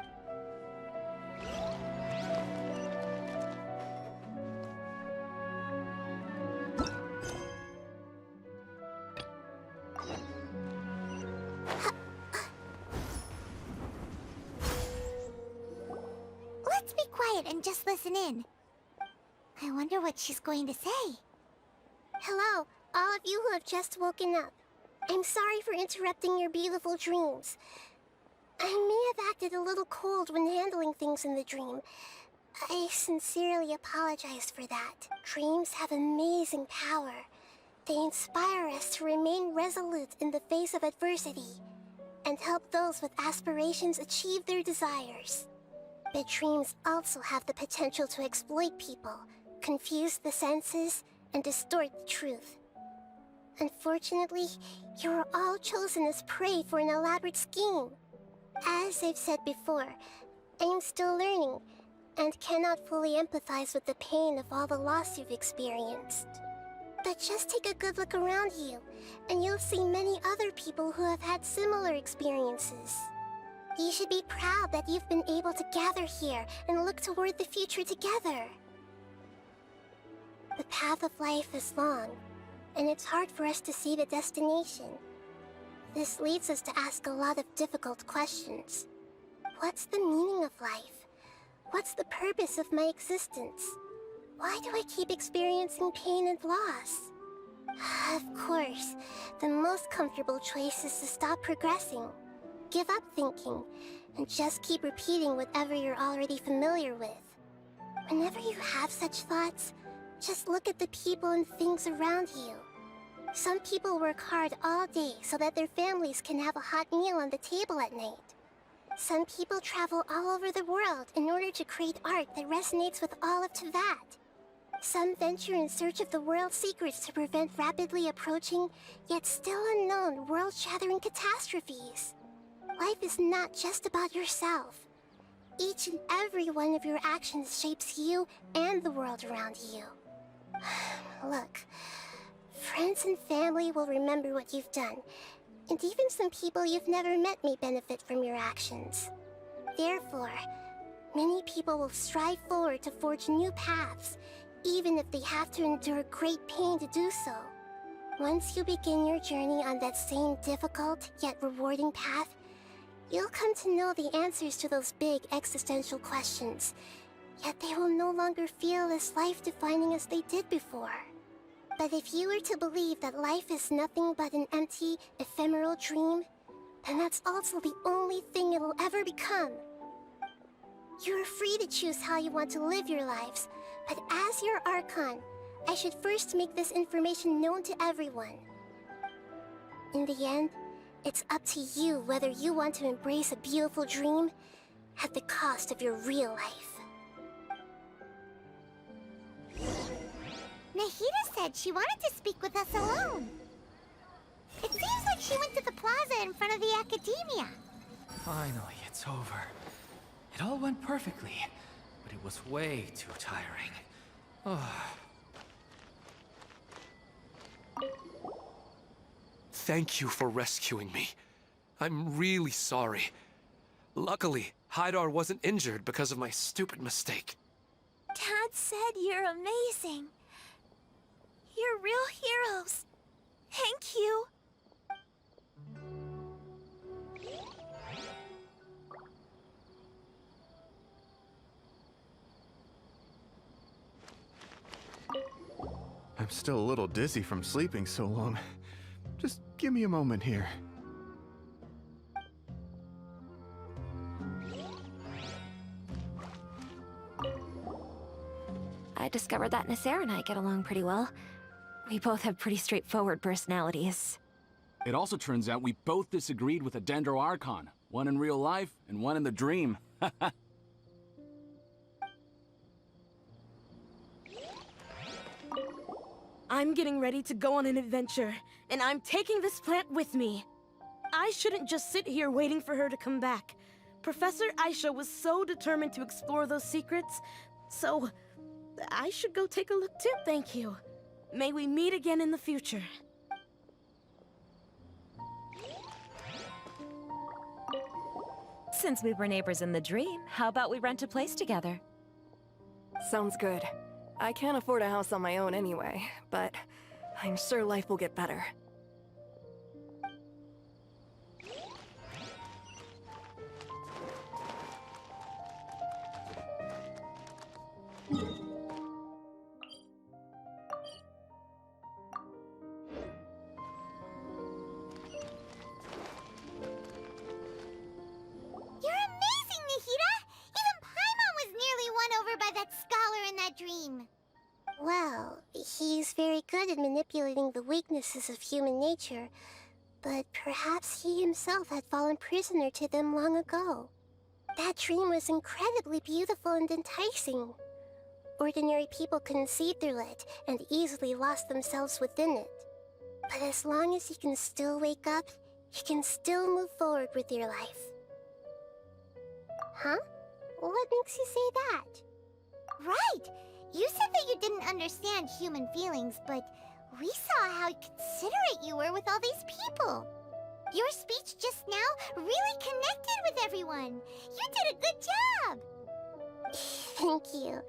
Let's be quiet and just listen in. I wonder what she's going to say. Hello, all of you who have just woken up. I'm sorry for interrupting your beautiful dreams. I may have acted a little cold when handling things in the dream. I sincerely apologize for that. Dreams have amazing power. They inspire us to remain resolute in the face of adversity, and help those with aspirations achieve their desires. But dreams also have the potential to exploit people, confuse the senses, and distort the truth. Unfortunately, you are all chosen as prey for an elaborate scheme. As I've said before, I am still learning, and cannot fully empathize with the pain of all the loss you've experienced. But just take a good look around you, and you'll see many other people who have had similar experiences. You should be proud that you've been able to gather here and look toward the future together. The path of life is long, and it's hard for us to see the destination. This leads us to ask a lot of difficult questions. What's the meaning of life? What's the purpose of my existence? Why do I keep experiencing pain and loss? Of course, the most comfortable choice is to stop progressing. Give up thinking, and just keep repeating whatever you're already familiar with. Whenever you have such thoughts, just look at the people and things around you. Some people work hard all day so that their families can have a hot meal on the table at night. Some people travel all over the world in order to create art that resonates with all of Teyvat. Some venture in search of the world's secrets to prevent rapidly approaching, yet still unknown, world-shattering catastrophes. Life is not just about yourself. Each and every one of your actions shapes you and the world around you. Look, friends and family will remember what you've done, and even some people you've never met may benefit from your actions. Therefore, many people will strive forward to forge new paths, even if they have to endure great pain to do so. Once you begin your journey on that same difficult yet rewarding path, you'll come to know the answers to those big existential questions, yet they will no longer feel as life-defining as they did before. But if you were to believe that life is nothing but an empty, ephemeral dream, then that's also the only thing it'll ever become. You're free to choose how you want to live your lives, but as your Archon, I should first make this information known to everyone. In the end, it's up to you whether you want to embrace a beautiful dream at the cost of your real life. Nahida said she wanted to speak with us alone. It seems like she went to the plaza in front of the academia. Finally, it's over. It all went perfectly, but it was way too tiring. Thank you for rescuing me. I'm really sorry. Luckily, Haidar wasn't injured because of my stupid mistake. Dad said you're amazing. You're real heroes. Thank you. I'm still a little dizzy from sleeping so long. Just give me a moment here. I discovered that Nasser and I get along pretty well. We both have pretty straightforward personalities. It also turns out we both disagreed with a Dendro Archon. One in real life, and one in the dream. I'm getting ready to go on an adventure, and I'm taking this plant with me. I shouldn't just sit here waiting for her to come back. Professor Aisha was so determined to explore those secrets, so I should go take a look too, thank you. May we meet again in the future. Since we were neighbors in the dream, how about we rent a place together? Sounds good. I can't afford a house on my own anyway, but I'm sure life will get better. You're amazing, Nahida! Even Paimon was nearly won over by that scholar in that dream. Well, he's very good at manipulating the weaknesses of human nature, but perhaps he himself had fallen prisoner to them long ago. That dream was incredibly beautiful and enticing. Ordinary people couldn't see through it and easily lost themselves within it. But as long as you can still wake up, you can still move forward with your life. Huh? What makes you say that? Right! You said that you didn't understand human feelings, but We saw how considerate you were with all these people. Your speech just now really connected with everyone. You did a good job. Thank you.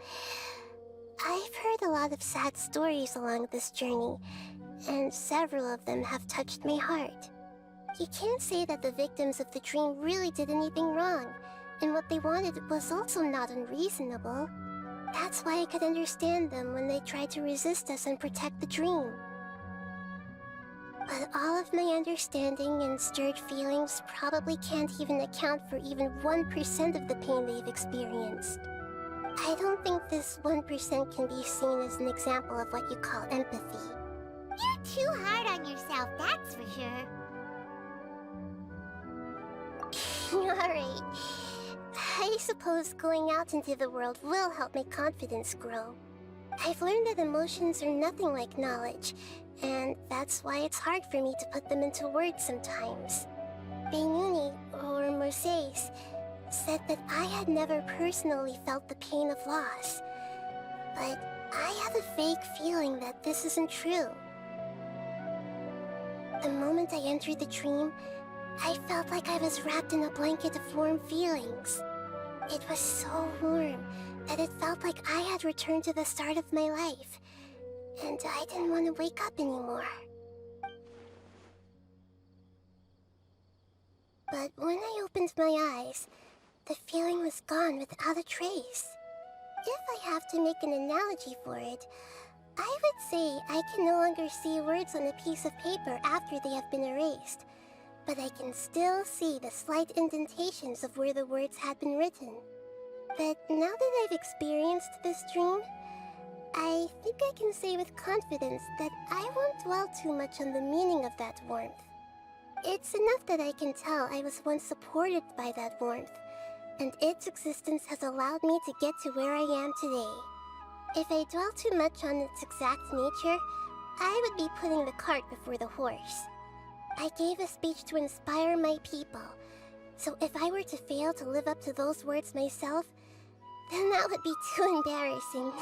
I've heard a lot of sad stories along this journey, and several of them have touched my heart. You can't say that the victims of the dream really did anything wrong, and what they wanted was also not unreasonable. That's why I could understand them when they tried to resist us and protect the dream. But all of my understanding and stirred feelings probably can't even account for even 1% of the pain they've experienced. I don't think this 1% can be seen as an example of what you call empathy. You're too hard on yourself, that's for sure. Alright. I suppose going out into the world will help my confidence grow. I've learned that emotions are nothing like knowledge, and that's why it's hard for me to put them into words sometimes. Beinuni, or Moses, said that I had never personally felt the pain of loss, but I have a vague feeling that this isn't true. The moment I entered the dream, I felt like I was wrapped in a blanket of warm feelings. It was so warm that it felt like I had returned to the start of my life, and I didn't want to wake up anymore. But when I opened my eyes, the feeling was gone without a trace. If I have to make an analogy for it, I would say I can no longer see words on a piece of paper after they have been erased, but I can still see the slight indentations of where the words had been written. But now that I've experienced this dream, I think I can say with confidence that I won't dwell too much on the meaning of that warmth. It's enough that I can tell I was once supported by that warmth, and its existence has allowed me to get to where I am today. If I dwell too much on its exact nature, I would be putting the cart before the horse. I gave a speech to inspire my people, so if I were to fail to live up to those words myself, then that would be too embarrassing.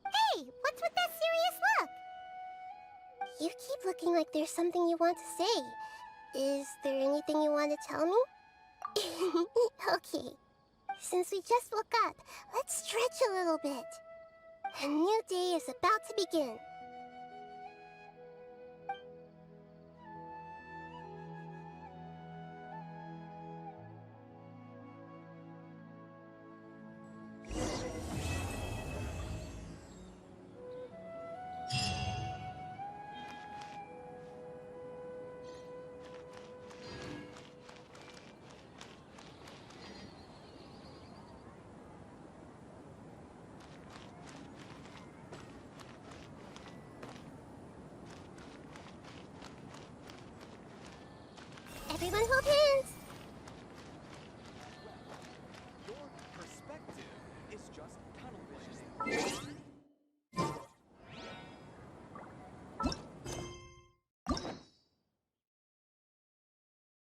Hey, what's with that serious look? You keep looking like there's something you want to say. Is there anything you want to tell me? Okay. Since we just woke up, let's stretch a little bit. A new day is about to begin.